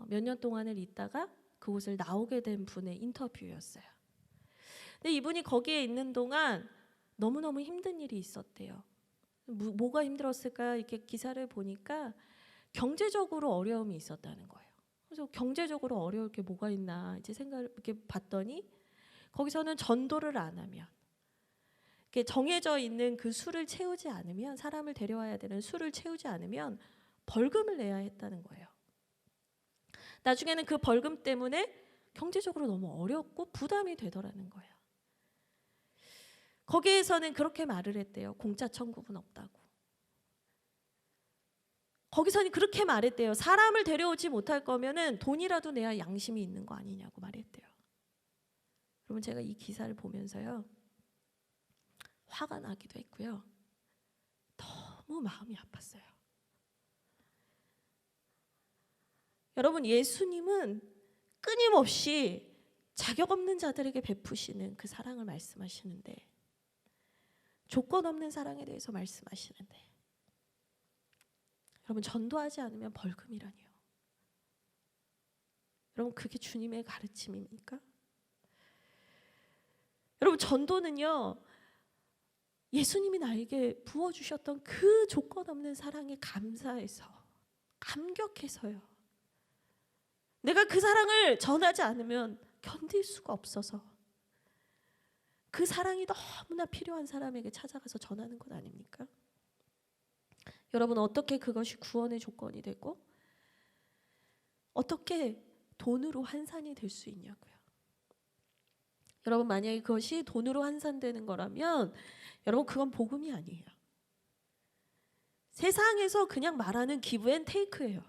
몇 년 동안을 있다가 그곳을 나오게 된 분의 인터뷰였어요. 근데 이분이 거기에 있는 동안 너무너무 힘든 일이 있었대요. 뭐가 힘들었을까 이렇게 기사를 보니까 경제적으로 어려움이 있었다는 거예요. 그래서 경제적으로 어려울 게 뭐가 있나 이제 이렇게 봤더니 거기서는 전도를 안 하면, 이렇게 정해져 있는 그 수를 채우지 않으면, 사람을 데려와야 되는 수를 채우지 않으면 벌금을 내야 했다는 거예요. 나중에는 그 벌금 때문에 경제적으로 너무 어렵고 부담이 되더라는 거예요. 거기에서는 그렇게 말을 했대요. 공짜 천국은 없다고. 거기서는 그렇게 말했대요. 사람을 데려오지 못할 거면은 돈이라도 내야 양심이 있는 거 아니냐고 말했대요. 여러분, 제가 이 기사를 보면서요, 화가 나기도 했고요, 너무 마음이 아팠어요. 여러분, 예수님은 끊임없이 자격 없는 자들에게 베푸시는 그 사랑을 말씀하시는데, 조건 없는 사랑에 대해서 말씀하시는데, 여러분, 전도하지 않으면 벌금이라니요. 여러분, 그게 주님의 가르침입니까? 여러분, 전도는요, 예수님이 나에게 부어주셨던 그 조건 없는 사랑에 감사해서, 감격해서요. 내가 그 사랑을 전하지 않으면 견딜 수가 없어서 그 사랑이 너무나 필요한 사람에게 찾아가서 전하는 것 아닙니까? 여러분, 어떻게 그것이 구원의 조건이 되고 어떻게 돈으로 환산이 될 수 있냐고요. 여러분, 만약에 그것이 돈으로 환산되는 거라면 여러분, 그건 복음이 아니에요. 세상에서 그냥 말하는 기브 앤 테이크예요.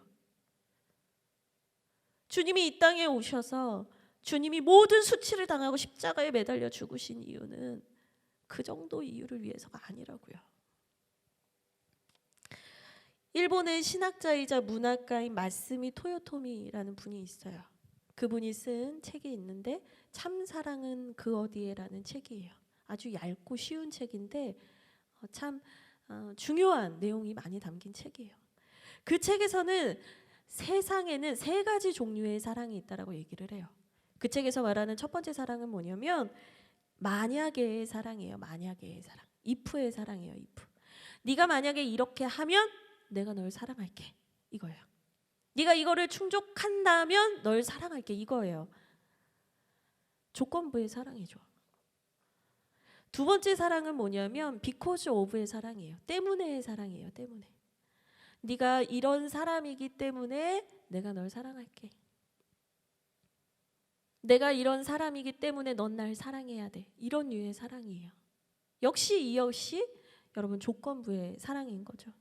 주님이 이 땅에 오셔서 주님이 모든 수치를 당하고 십자가에 매달려 죽으신 이유는 그 정도 이유를 위해서가 아니라고요. 일본의 신학자이자 문학가인 마스미 토요토미라는 분이 있어요. 그분이 쓴 책이 있는데 참사랑은 그 어디에라는 책이에요. 아주 얇고 쉬운 책인데 참 중요한 내용이 많이 담긴 책이에요. 그 책에서는 세상에는 3가지 종류의 사랑이 있다라고 얘기를 해요. 그 책에서 말하는 첫 번째 사랑은 뭐냐면 만약의 사랑이에요. 만약의 사랑. if의 사랑이에요. if. 네가 만약에 이렇게 하면 내가 널 사랑할게. 이거예요. 네가 이거를 충족한다면 널 사랑할게. 이거예요. 조건부의 사랑이죠. 두 번째 사랑은 뭐냐면 because of의 사랑이에요. 때문에의 사랑이에요. 때문에. 네가 이런 사람이기 때문에 내가 널 사랑할게. 내가 이런 사람이기 때문에 넌 날 사랑해야 돼. 이런 류의 사랑이에요. 역시 여러분 조건부의 사랑인 거죠.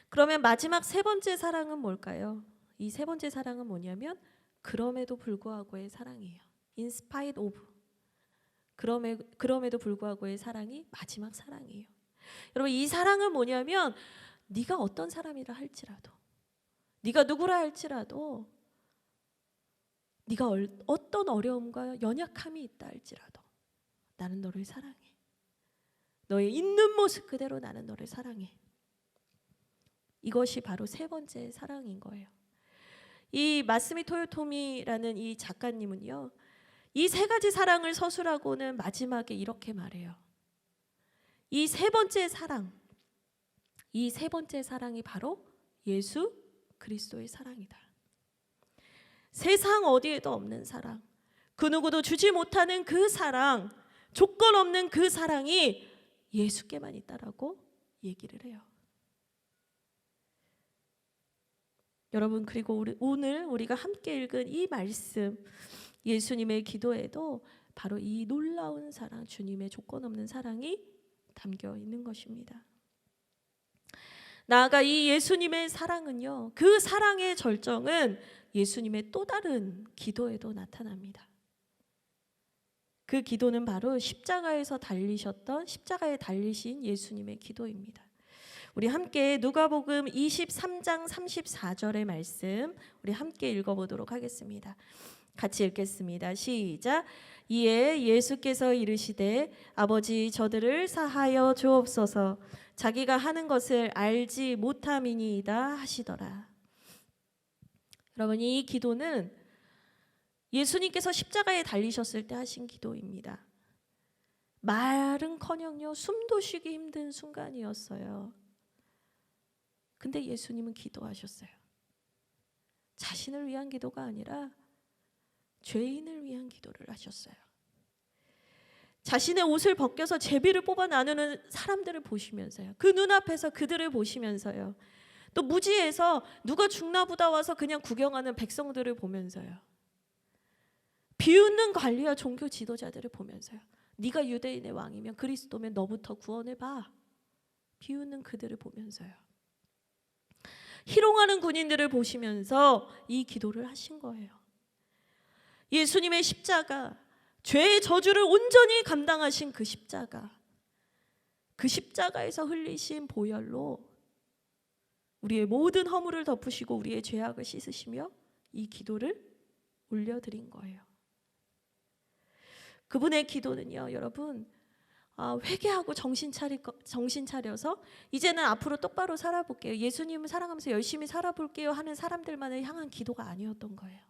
그러면 마지막 3번째 사랑은 뭘까요? 이 3번째 사랑은 뭐냐면 그럼에도 불구하고의 사랑이에요. In spite of. 그럼에도 불구하고의 사랑이 마지막 사랑이에요. 여러분, 이 사랑은 뭐냐면 네가 어떤 사람이라 할지라도, 네가 누구라 할지라도, 네가 어떤 어려움과 연약함이 있다 할지라도 나는 너를 사랑해. 너의 있는 모습 그대로 나는 너를 사랑해. 이것이 바로 3번째 사랑인 거예요. 이 마스미 토요토미라는 이 작가님은요, 이 3가지 사랑을 서술하고는 마지막에 이렇게 말해요. 이 3번째 사랑, 이 3번째 사랑이 바로 예수 그리스도의 사랑이다. 세상 어디에도 없는 사랑, 그 누구도 주지 못하는 그 사랑, 조건 없는 그 사랑이 예수께만 있다라고 얘기를 해요. 여러분, 그리고 오늘 우리가 함께 읽은 이 말씀, 예수님의 기도에도 바로 이 놀라운 사랑, 주님의 조건 없는 사랑이 담겨 있는 것입니다. 나아가 이 예수님의 사랑은요, 그 사랑의 절정은 예수님의 또 다른 기도에도 나타납니다. 그 기도는 바로 십자가에 달리신 예수님의 기도입니다. 우리 함께 누가복음 23장 34절의 말씀 우리 함께 읽어보도록 하겠습니다. 같이 읽겠습니다. 시작. 이에 예수께서 이르시되 아버지 저들을 사하여 주옵소서 자기가 하는 것을 알지 못함이니이다 하시더라. 여러분, 이 기도는 예수님께서 십자가에 달리셨을 때 하신 기도입니다. 말은커녕요 숨도 쉬기 힘든 순간이었어요. 근데 예수님은 기도하셨어요. 자신을 위한 기도가 아니라 죄인을 위한 기도를 하셨어요. 자신의 옷을 벗겨서 제비를 뽑아 나누는 사람들을 보시면서요. 그 눈앞에서 그들을 보시면서요. 또 무지에서 누가 죽나 보다 와서 그냥 구경하는 백성들을 보면서요. 비웃는 관리와 종교 지도자들을 보면서요. 네가 유대인의 왕이면 그리스도면 너부터 구원을 봐. 비웃는 그들을 보면서요. 희롱하는 군인들을 보시면서 이 기도를 하신 거예요. 예수님의 십자가, 죄의 저주를 온전히 감당하신 그 십자가, 그 십자가에서 흘리신 보혈로 우리의 모든 허물을 덮으시고 우리의 죄악을 씻으시며 이 기도를 올려드린 거예요. 그분의 기도는요, 여러분, 회개하고 정신 차려서 이제는 앞으로 똑바로 살아볼게요. 예수님을 사랑하면서 열심히 살아볼게요 하는 사람들만을 향한 기도가 아니었던 거예요.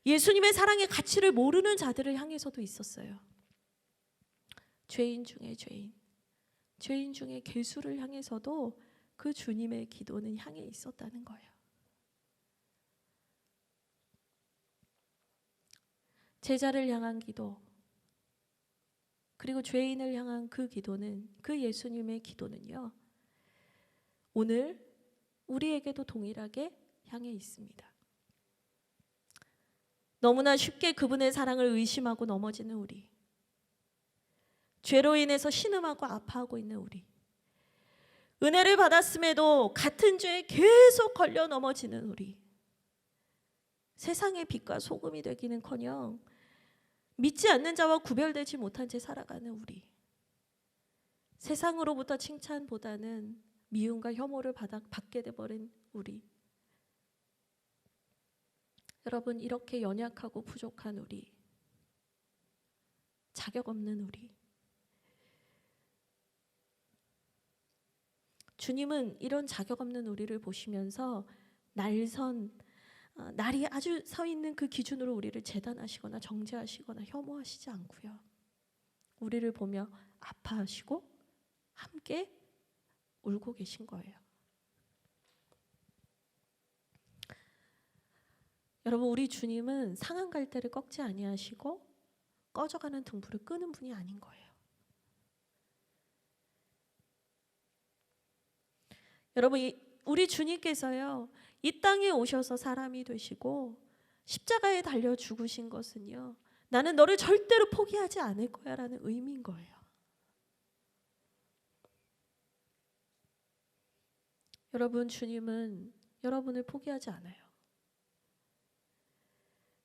예수님의 사랑의 가치를 모르는 자들을 향해서도 있었어요. 죄인 중에 죄인 중에 괴수를 향해서도 그 주님의 기도는 향해 있었다는 거예요. 제자를 향한 기도, 그리고 죄인을 향한 그 기도는, 그 예수님의 기도는요, 오늘 우리에게도 동일하게 향해 있습니다. 너무나 쉽게 그분의 사랑을 의심하고 넘어지는 우리, 죄로 인해서 신음하고 아파하고 있는 우리, 은혜를 받았음에도 같은 죄에 계속 걸려 넘어지는 우리, 세상의 빛과 소금이 되기는커녕 믿지 않는 자와 구별되지 못한 채 살아가는 우리, 세상으로부터 칭찬보다는 미움과 혐오를 받게 돼버린 우리, 여러분, 이렇게 연약하고 부족한 우리, 자격 없는 우리, 주님은 이런 자격 없는 우리를 보시면서 날이 아주 서 있는 그 기준으로 우리를 재단하시거나 정죄하시거나 혐오하시지 않고요, 우리를 보며 아파하시고 함께 울고 계신 거예요. 여러분, 우리 주님은 상한 갈대를 꺾지 아니하시고 꺼져가는 등불을 끄는 분이 아닌 거예요. 여러분, 우리 주님께서요, 이 땅에 오셔서 사람이 되시고 십자가에 달려 죽으신 것은요, 나는 너를 절대로 포기하지 않을 거야 라는 의미인 거예요. 여러분, 주님은 여러분을 포기하지 않아요.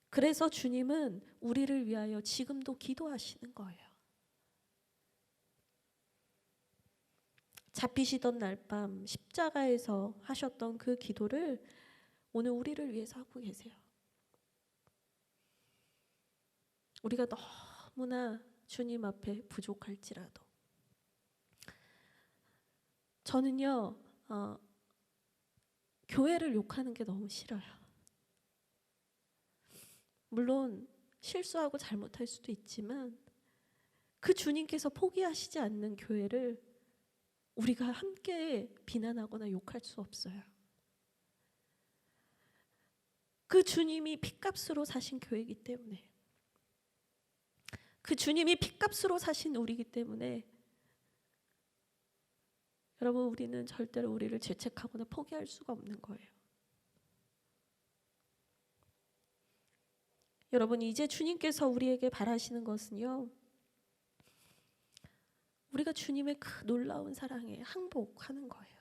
그래서 주님은 우리를 위하여 지금도 기도하시는 거예요. 잡히시던 날 밤 십자가에서 하셨던 그 기도를 오늘 우리를 위해서 하고 계세요. 우리가 너무나 주님 앞에 부족할지라도, 저는요, 교회를 욕하는 게 너무 싫어요. 물론 실수하고 잘못할 수도 있지만 그 주님께서 포기하시지 않는 교회를 우리가 함께 비난하거나 욕할 수 없어요. 그 주님이 핏값으로 사신 교회이기 때문에, 그 주님이 핏값으로 사신 우리이기 때문에, 여러분, 우리는 절대로 우리를 죄책하거나 포기할 수가 없는 거예요. 여러분, 이제 주님께서 우리에게 바라시는 것은요, 우리가 주님의 그 놀라운 사랑에 항복하는 거예요.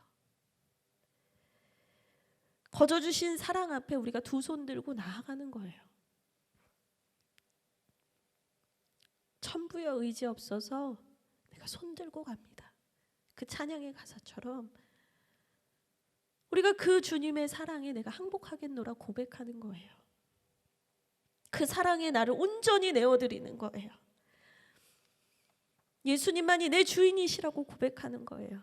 거저주신 사랑 앞에 우리가 두 손 들고 나아가는 거예요. 천부여 의지 없어서 내가 손들고 갑니다. 그 찬양의 가사처럼 우리가 그 주님의 사랑에 내가 항복하겠노라 고백하는 거예요. 그 사랑에 나를 온전히 내어드리는 거예요. 예수님만이 내 주인이시라고 고백하는 거예요.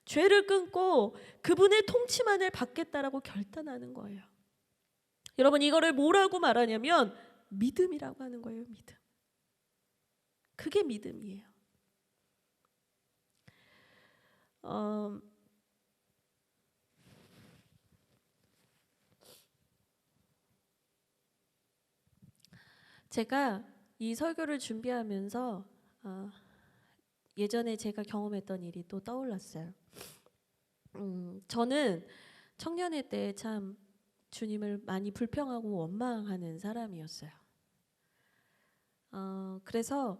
죄를 끊고 그분의 통치만을 받겠다라고 결단하는 거예요. 여러분, 이거를 뭐라고 말하냐면 믿음이라고 하는 거예요. 믿음. 그게 믿음이에요. 제가 이 설교를 준비하면서 예전에 제가 경험했던 일이 또 떠올랐어요. 저는 청년회 때 참 주님을 많이 불평하고 원망하는 사람이었어요. 그래서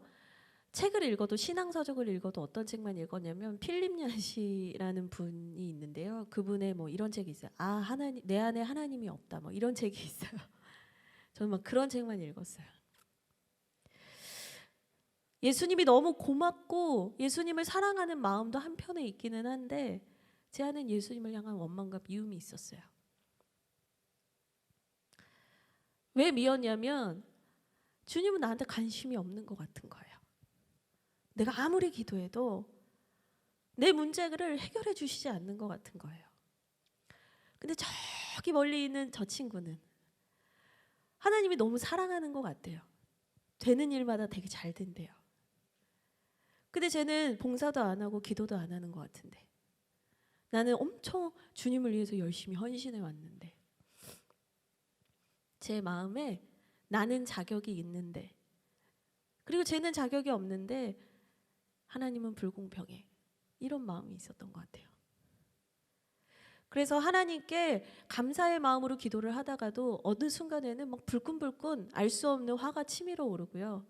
책을 읽어도, 신앙서적을 읽어도 어떤 책만 읽었냐면 필립 얀시라는 분이 있는데요. 그분의 뭐 이런 책이 있어요. 하나님, 내 안에 하나님이 없다, 뭐 이런 책이 있어요. 저는 막 그런 책만 읽었어요. 예수님이 너무 고맙고 예수님을 사랑하는 마음도 한편에 있기는 한데 제 안엔 예수님을 향한 원망과 미움이 있었어요. 왜 미웠냐면 주님은 나한테 관심이 없는 것 같은 거예요. 내가 아무리 기도해도 내 문제를 해결해 주시지 않는 것 같은 거예요. 근데 저기 멀리 있는 저 친구는 하나님이 너무 사랑하는 것 같대요. 되는 일마다 되게 잘 된대요. 근데 쟤는 봉사도 안 하고 기도도 안 하는 것 같은데 나는 엄청 주님을 위해서 열심히 헌신해 왔는데 제 마음에 나는 자격이 있는데 그리고 쟤는 자격이 없는데 하나님은 불공평해, 이런 마음이 있었던 것 같아요. 그래서 하나님께 감사의 마음으로 기도를 하다가도 어느 순간에는 막 불끈불끈 알 수 없는 화가 치밀어 오르고요.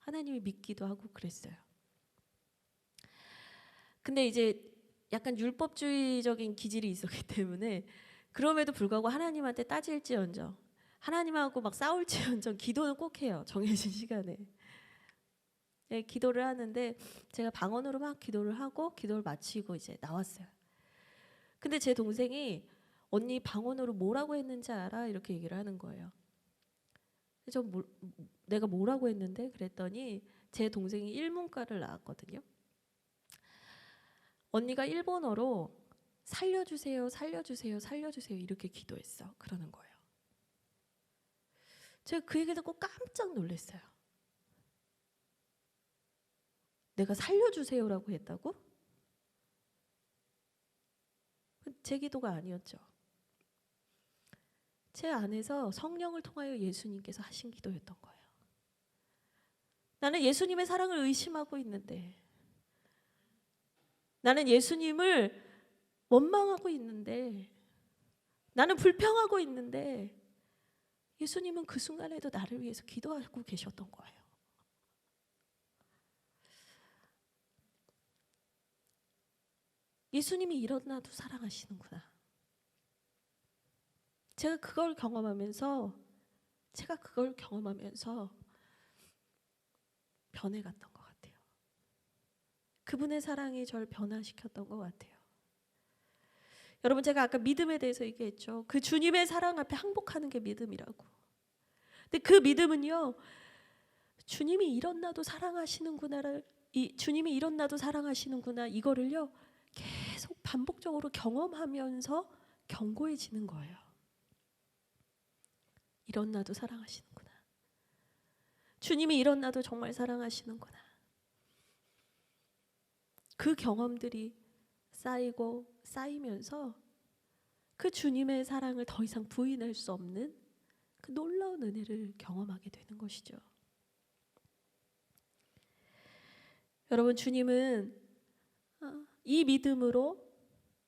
하나님이 믿기도 하고 그랬어요. 근데 이제 약간 율법주의적인 기질이 있었기 때문에 그럼에도 불구하고 하나님한테 따질지언정, 하나님하고 막 싸울지언정 기도는 꼭 해요. 정해진 시간에. 네, 기도를 하는데 제가 방언으로 막 기도를 하고 기도를 마치고 이제 나왔어요. 근데 제 동생이 언니 방언으로 뭐라고 했는지 알아? 이렇게 얘기를 하는 거예요. 내가 뭐라고 했는데? 그랬더니 제 동생이 일문과를 나왔거든요. 언니가 일본어로 살려주세요, 살려주세요, 살려주세요 이렇게 기도했어. 그러는 거예요. 제가 그 얘기 듣고 깜짝 놀랐어요. 내가 살려주세요라고 했다고? 제 기도가 아니었죠. 제 안에서 성령을 통하여 예수님께서 하신 기도였던 거예요. 나는 예수님의 사랑을 의심하고 있는데, 나는 예수님을 원망하고 있는데, 나는 불평하고 있는데 예수님은 그 순간에도 나를 위해서 기도하고 계셨던 거예요. 예수님이 이러나도 사랑하시는구나. 제가 그걸 경험하면서 변해갔던 것 같아요. 그분의 사랑이 저를 변화시켰던 것 같아요. 여러분, 제가 아까 믿음에 대해서 얘기했죠. 그 주님의 사랑 앞에 항복하는 게 믿음이라고. 근데 그 믿음은요, 주님이 이런 나도 사랑하시는구나를, 주님이 이런 나도 사랑하시는구나, 이거를요 계속 반복적으로 경험하면서 견고해지는 거예요. 이런 나도 사랑하시는구나. 주님이 이런 나도 정말 사랑하시는구나. 그 경험들이 쌓이고 쌓이면서 그 주님의 사랑을 더 이상 부인할 수 없는 그 놀라운 은혜를 경험하게 되는 것이죠. 여러분, 주님은 이 믿음으로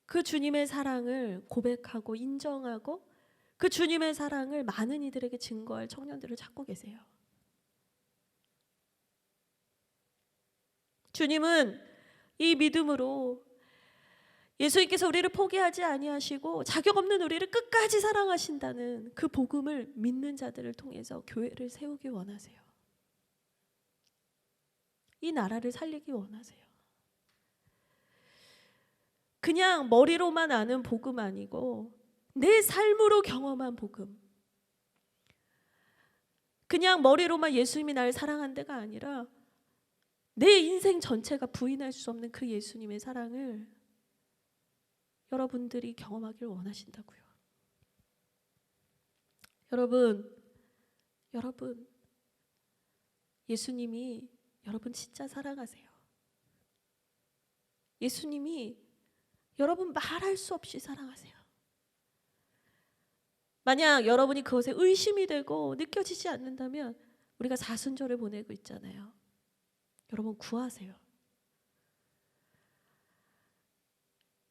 그 주님의 사랑을 고백하고 인정하고 그 주님의 사랑을 많은 이들에게 증거할 청년들을 찾고 계세요. 주님은 이 믿음으로 예수님께서 우리를 포기하지 아니하시고 자격 없는 우리를 끝까지 사랑하신다는 그 복음을 믿는 자들을 통해서 교회를 세우기 원하세요. 이 나라를 살리기 원하세요. 그냥 머리로만 아는 복음 아니고 내 삶으로 경험한 복음. 그냥 머리로만 예수님이 나를 사랑한 데가 아니라 내 인생 전체가 부인할 수 없는 그 예수님의 사랑을 여러분들이 경험하길 원하신다고요. 여러분, 예수님이 여러분 진짜 사랑하세요. 예수님이 여러분 말할 수 없이 사랑하세요. 만약 여러분이 그것에 의심이 되고 느껴지지 않는다면 우리가 사순절을 보내고 있잖아요. 여러분 구하세요.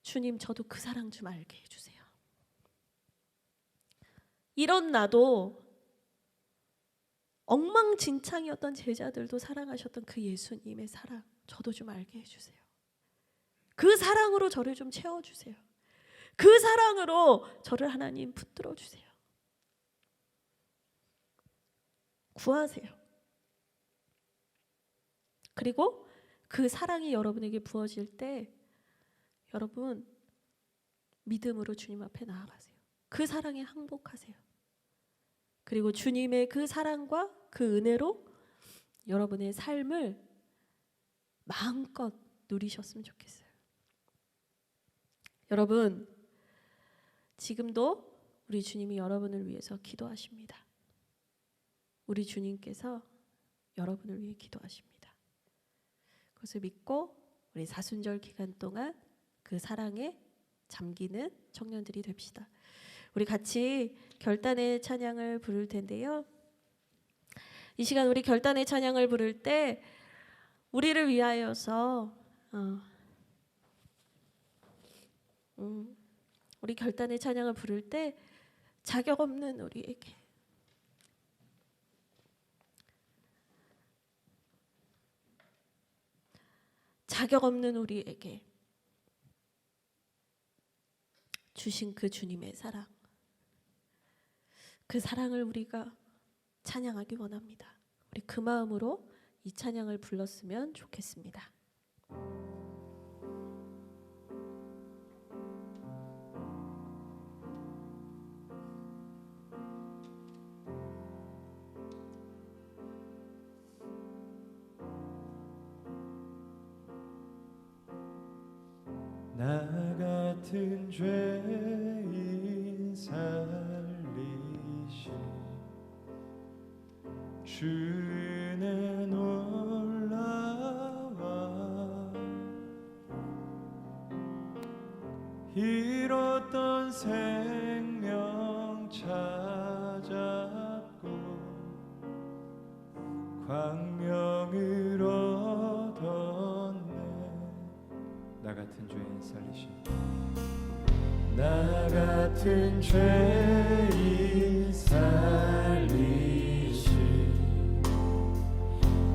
주님, 저도 그 사랑 좀 알게 해주세요. 이런 나도 엉망진창이었던 제자들도 사랑하셨던 그 예수님의 사랑 저도 좀 알게 해주세요. 그 사랑으로 저를 좀 채워주세요. 그 사랑으로 저를 하나님 붙들어 주세요. 구하세요. 그리고 그 사랑이 여러분에게 부어질 때 여러분 믿음으로 주님 앞에 나아가세요. 그 사랑에 항복하세요. 그리고 주님의 그 사랑과 그 은혜로 여러분의 삶을 마음껏 누리셨으면 좋겠어요. 여러분, 지금도 우리 주님이 여러분을 위해서 기도하십니다. 우리 주님께서 여러분을 위해 기도하십니다. 그것을 믿고 우리 사순절 기간 동안 그 사랑에 잠기는 청년들이 됩시다. 우리 같이 결단의 찬양을 부를 텐데요. 이 시간 우리 결단의 찬양을 부를 때 우리를 위하여서 우리 결단의 찬양을 부를 때 자격 없는 우리에게 주신 그 주님의 사랑, 그 사랑을 우리가 찬양하기 원합니다. 우리 그 마음으로 이 찬양을 불렀으면 좋겠습니다. 나 같은 죄인 살리신 주의 놀라와 잃었던 생명 찾았고 광명을 얻었네. 나 같은 죄인 살리신 나 같은 죄인 살리신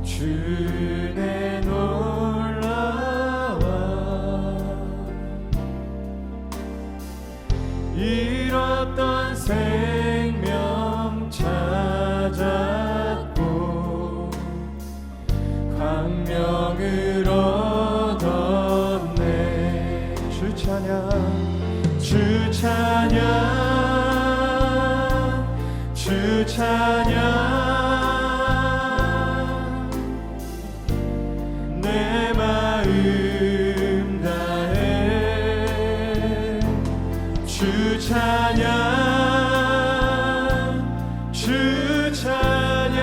주의 놀라와 잃었던 생명 찾았고 광명을 얻었네. 주 찬양 주 찬양 주 찬양 내 마음 다해 주 찬양 주 찬양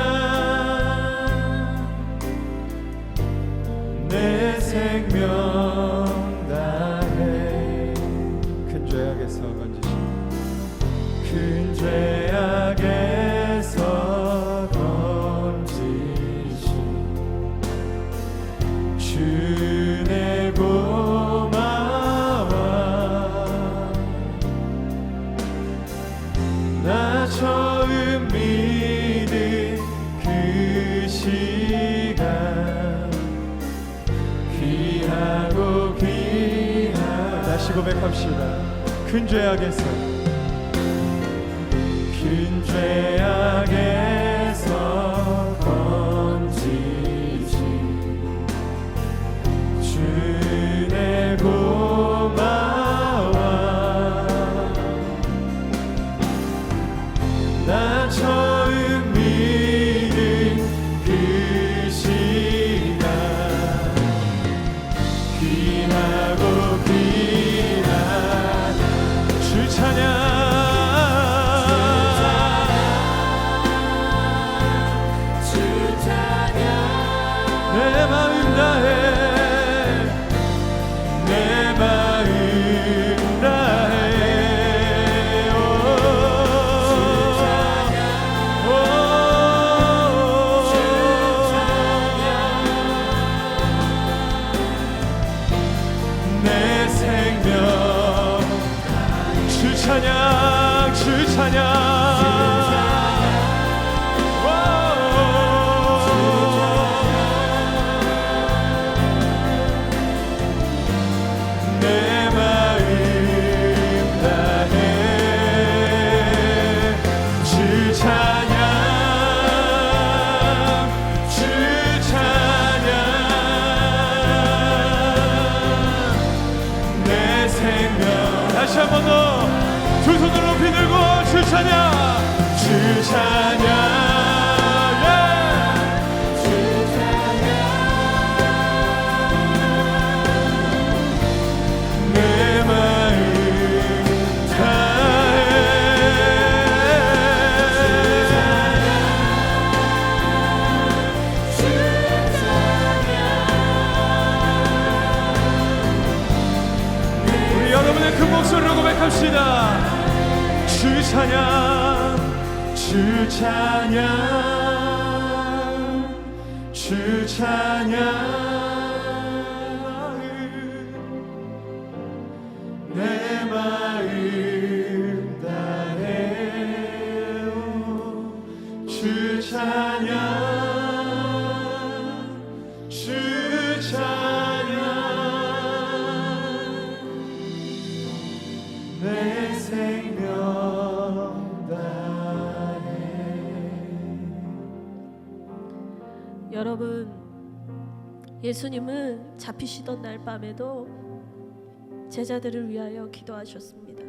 내 생명 다해 큰 죄악에서 건지신 큰 죄악에서 건지신 주의 고마워 나 처음 믿은 그 시간 귀하고 귀한 다시 고백합시다. 큰 죄악에서 큰 죄악에서 건지신 찬양 주 찬양 내 마음 다해 주 찬양 주 찬양 내 생명 다시 한 번 더 두 손을 높이 들고 주 찬양 주 찬양 주 찬양 내 마음 다해 주 찬양 우리 여러분의 큰 목소리로 고백합시다 주 찬양 주 찬양 주 찬양 내 마음 다해 주 찬양 주 찬양 내 생명 여러분, 예수님은 잡히시던 날 밤에도 제자들을 위하여 기도하셨습니다.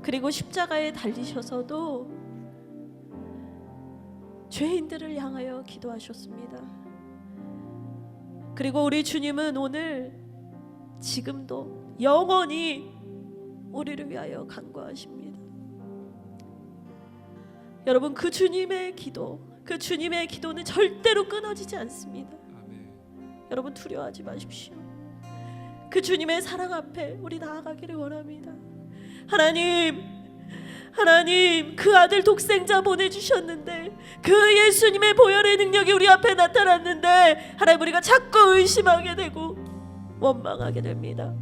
그리고 십자가에 달리셔서도 죄인들을 향하여 기도하셨습니다. 그리고 우리 주님은 오늘 지금도 영원히 우리를 위하여 간구하십니다. 여러분, 그 주님의 기도는 절대로 끊어지지 않습니다. 여러분, 두려워하지 마십시오. 그 주님의 사랑 앞에 우리 나아가기를 원합니다. 하나님, 그 아들 독생자 보내주셨는데 그 예수님의 보혈의 능력이 우리 앞에 나타났는데 하나님, 우리가 자꾸 의심하게 되고 원망하게 됩니다.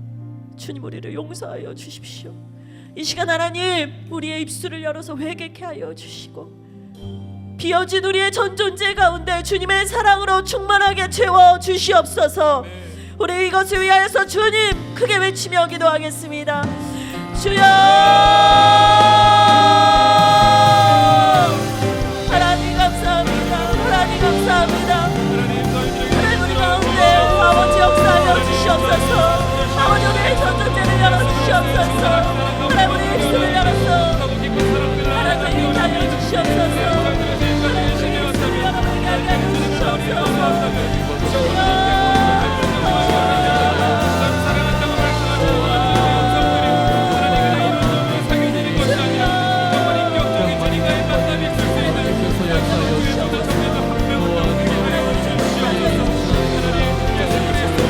주님, 우리를 용서하여 주십시오. 이 시간 하나님, 우리의 입술을 열어서 회개케 하여 주시고 비어진 우리의 전 존재 가운데 주님의 사랑으로 충만하게 채워 주시옵소서. 우리 이것을 위하여서 주님 크게 외치며 기도하겠습니다. 주여, 하나님 감사합니다. 하나님 감사합니다. 하나님, 우리 가운데 아버지 역사하여 주시옵소서. 아버지, 우리의 전 존재를 열어주시옵소서. 하나님, 우리의 입술을 열어서 하나님 인하여 주시옵소서. 주여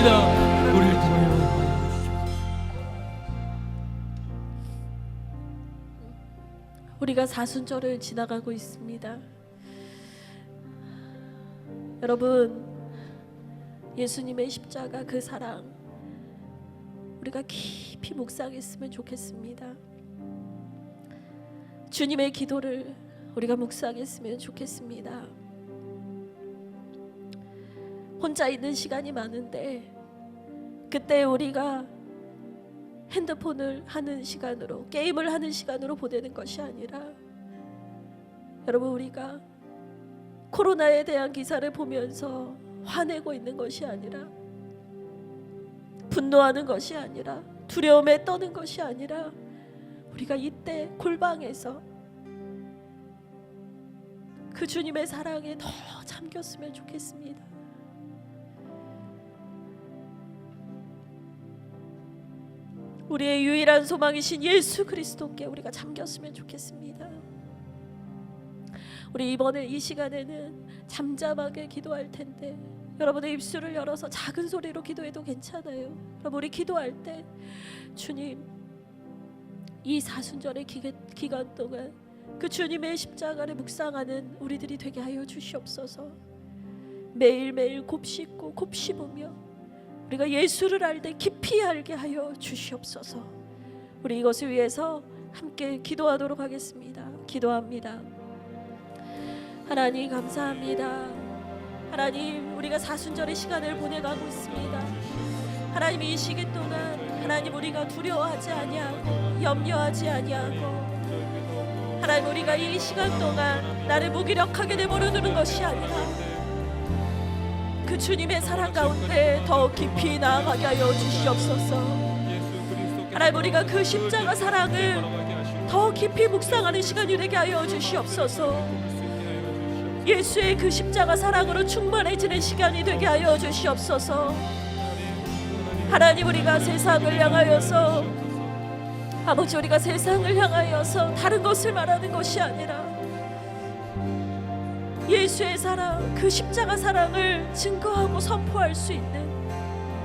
원합니다. 우리를 통하여 우리가 사순절을 지나가고 있습니다. 여러분, 예수님의 십자가 그 사랑 우리가 깊이 묵상했으면 좋겠습니다. 주님의 기도를 우리가 묵상했으면 좋겠습니다. 혼자 있는 시간이 많은데 그때 우리가 핸드폰을 하는 시간으로, 게임을 하는 시간으로 보내는 것이 아니라, 여러분, 우리가 코로나에 대한 기사를 보면서 화내고 있는 것이 아니라, 분노하는 것이 아니라, 두려움에 떠는 것이 아니라, 우리가 이때 골방에서 그 주님의 사랑에 더 잠겼으면 좋겠습니다. 우리의 유일한 소망이신 예수 그리스도께 우리가 잠겼으면 좋겠습니다. 우리 이번에 이 시간에는 잠잠하게 기도할 텐데, 여러분의 입술을 열어서 작은 소리로 기도해도 괜찮아요. 여러분, 우리 기도할 때 주님, 이 사순절의 기간 동안 그 주님의 십자가를 묵상하는 우리들이 되게 하여 주시옵소서. 매일매일 곱씹고 곱씹으며 우리가 예수를 알 때 깊이 알게 하여 주시옵소서. 우리 이것을 위해서 함께 기도하도록 하겠습니다. 기도합니다. 하나님 감사합니다. 하나님, 우리가 사순절의 시간을 보내가고 있습니다. 하나님, 이 시기 동안 하나님 우리가 두려워하지 아니하고 염려하지 아니하고, 하나님 우리가 이 시간 동안 나를 무기력하게 내버려두는 것이 아니라 그 주님의 사랑 가운데 더 깊이 나아가게 하여 주시옵소서. 하나님, 우리가 그 십자가 사랑을 더 깊이 묵상하는 시간이 되게 하여 주시옵소서. 예수의 그 십자가 사랑으로 충만해지는 시간이 되게 하여 주시옵소서. 하나님, 우리가 세상을 향하여서, 아버지, 우리가 세상을 향하여서 다른 것을 말하는 것이 아니라 예수의 사랑, 그 십자가 사랑을 증거하고 선포할 수 있는,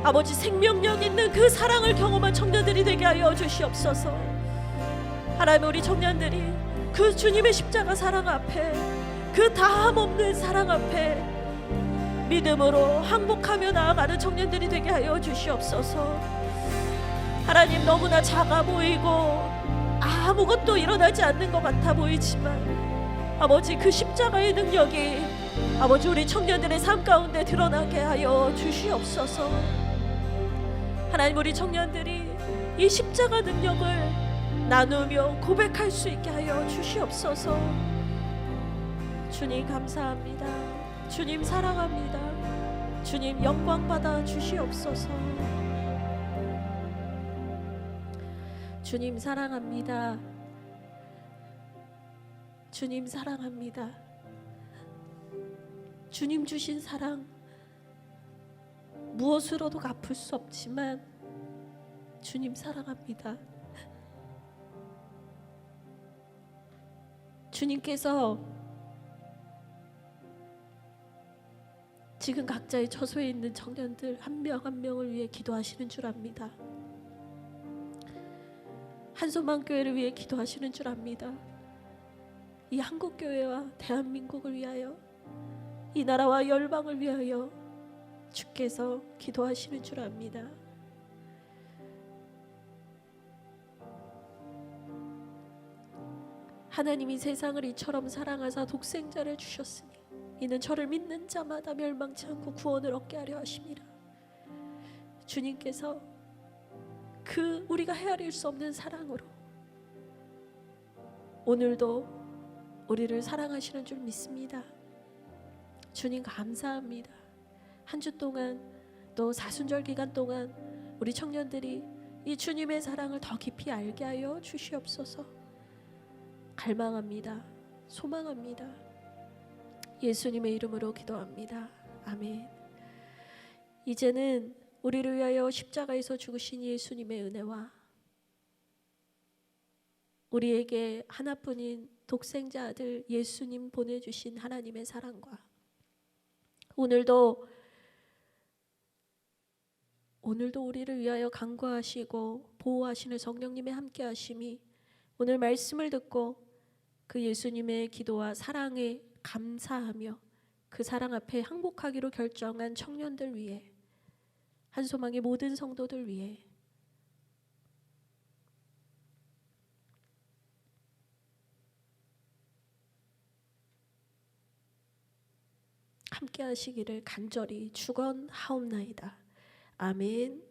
아버지, 생명력 있는 그 사랑을 경험한 청년들이 되게 하여 주시옵소서. 하나님, 우리 청년들이 그 주님의 십자가 사랑 앞에, 그 다함 없는 사랑 앞에 믿음으로 항복하며 나아가는 청년들이 되게 하여 주시옵소서. 하나님, 너무나 작아 보이고 아무것도 일어나지 않는 것 같아 보이지만, 아버지, 그 십자가의 능력이 아버지 우리 청년들의 삶 가운데 드러나게 하여 주시옵소서. 하나님, 우리 청년들이 이 십자가 능력을 나누며 고백할 수 있게 하여 주시옵소서. 주님 감사합니다. 주님 사랑합니다. 주님 영광 받아 주시옵소서. 주님 사랑합니다. 주님 사랑합니다. 주님 주신 사랑 무엇으로도 갚을 수 없지만 주님 사랑합니다. 주님께서 지금 각자의 처소에 있는 청년들 한 명 한 명을 위해 기도하시는 줄 압니다. 한소망교회를 위해 기도하시는 줄 압니다. 이 한국교회와 대한민국을 위하여, 이 나라와 열방을 위하여 주께서 기도하시는 줄 압니다. 하나님이 세상을 이처럼 사랑하사 독생자를 주셨으니 이는 저를 믿는 자마다 멸망치 않고 구원을 얻게 하려 하심이라. 주님께서 그 우리가 헤아릴 수 없는 사랑으로 오늘도 우리를 사랑하시는 줄 믿습니다. 주님 감사합니다. 한 주 동안 또 사순절 기간 동안 우리 청년들이 이 주님의 사랑을 더 깊이 알게 하여 주시옵소서. 갈망합니다. 소망합니다. 예수님의 이름으로 기도합니다. 아멘. 이제는 우리를 위하여 십자가에서 죽으신 예수님의 은혜와 우리에게 하나뿐인 독생자 아들 예수님 보내주신 하나님의 사랑과 오늘도 오늘도 우리를 위하여 간구하시고 보호하시는 성령님의 함께하심이 오늘 말씀을 듣고 그 예수님의 기도와 사랑에 감사하며 그 사랑 앞에 항복하기로 결정한 청년들 위해, 한소망의 모든 성도들 위해 함께 하시기를 간절히 축원하옵나이다. 아멘.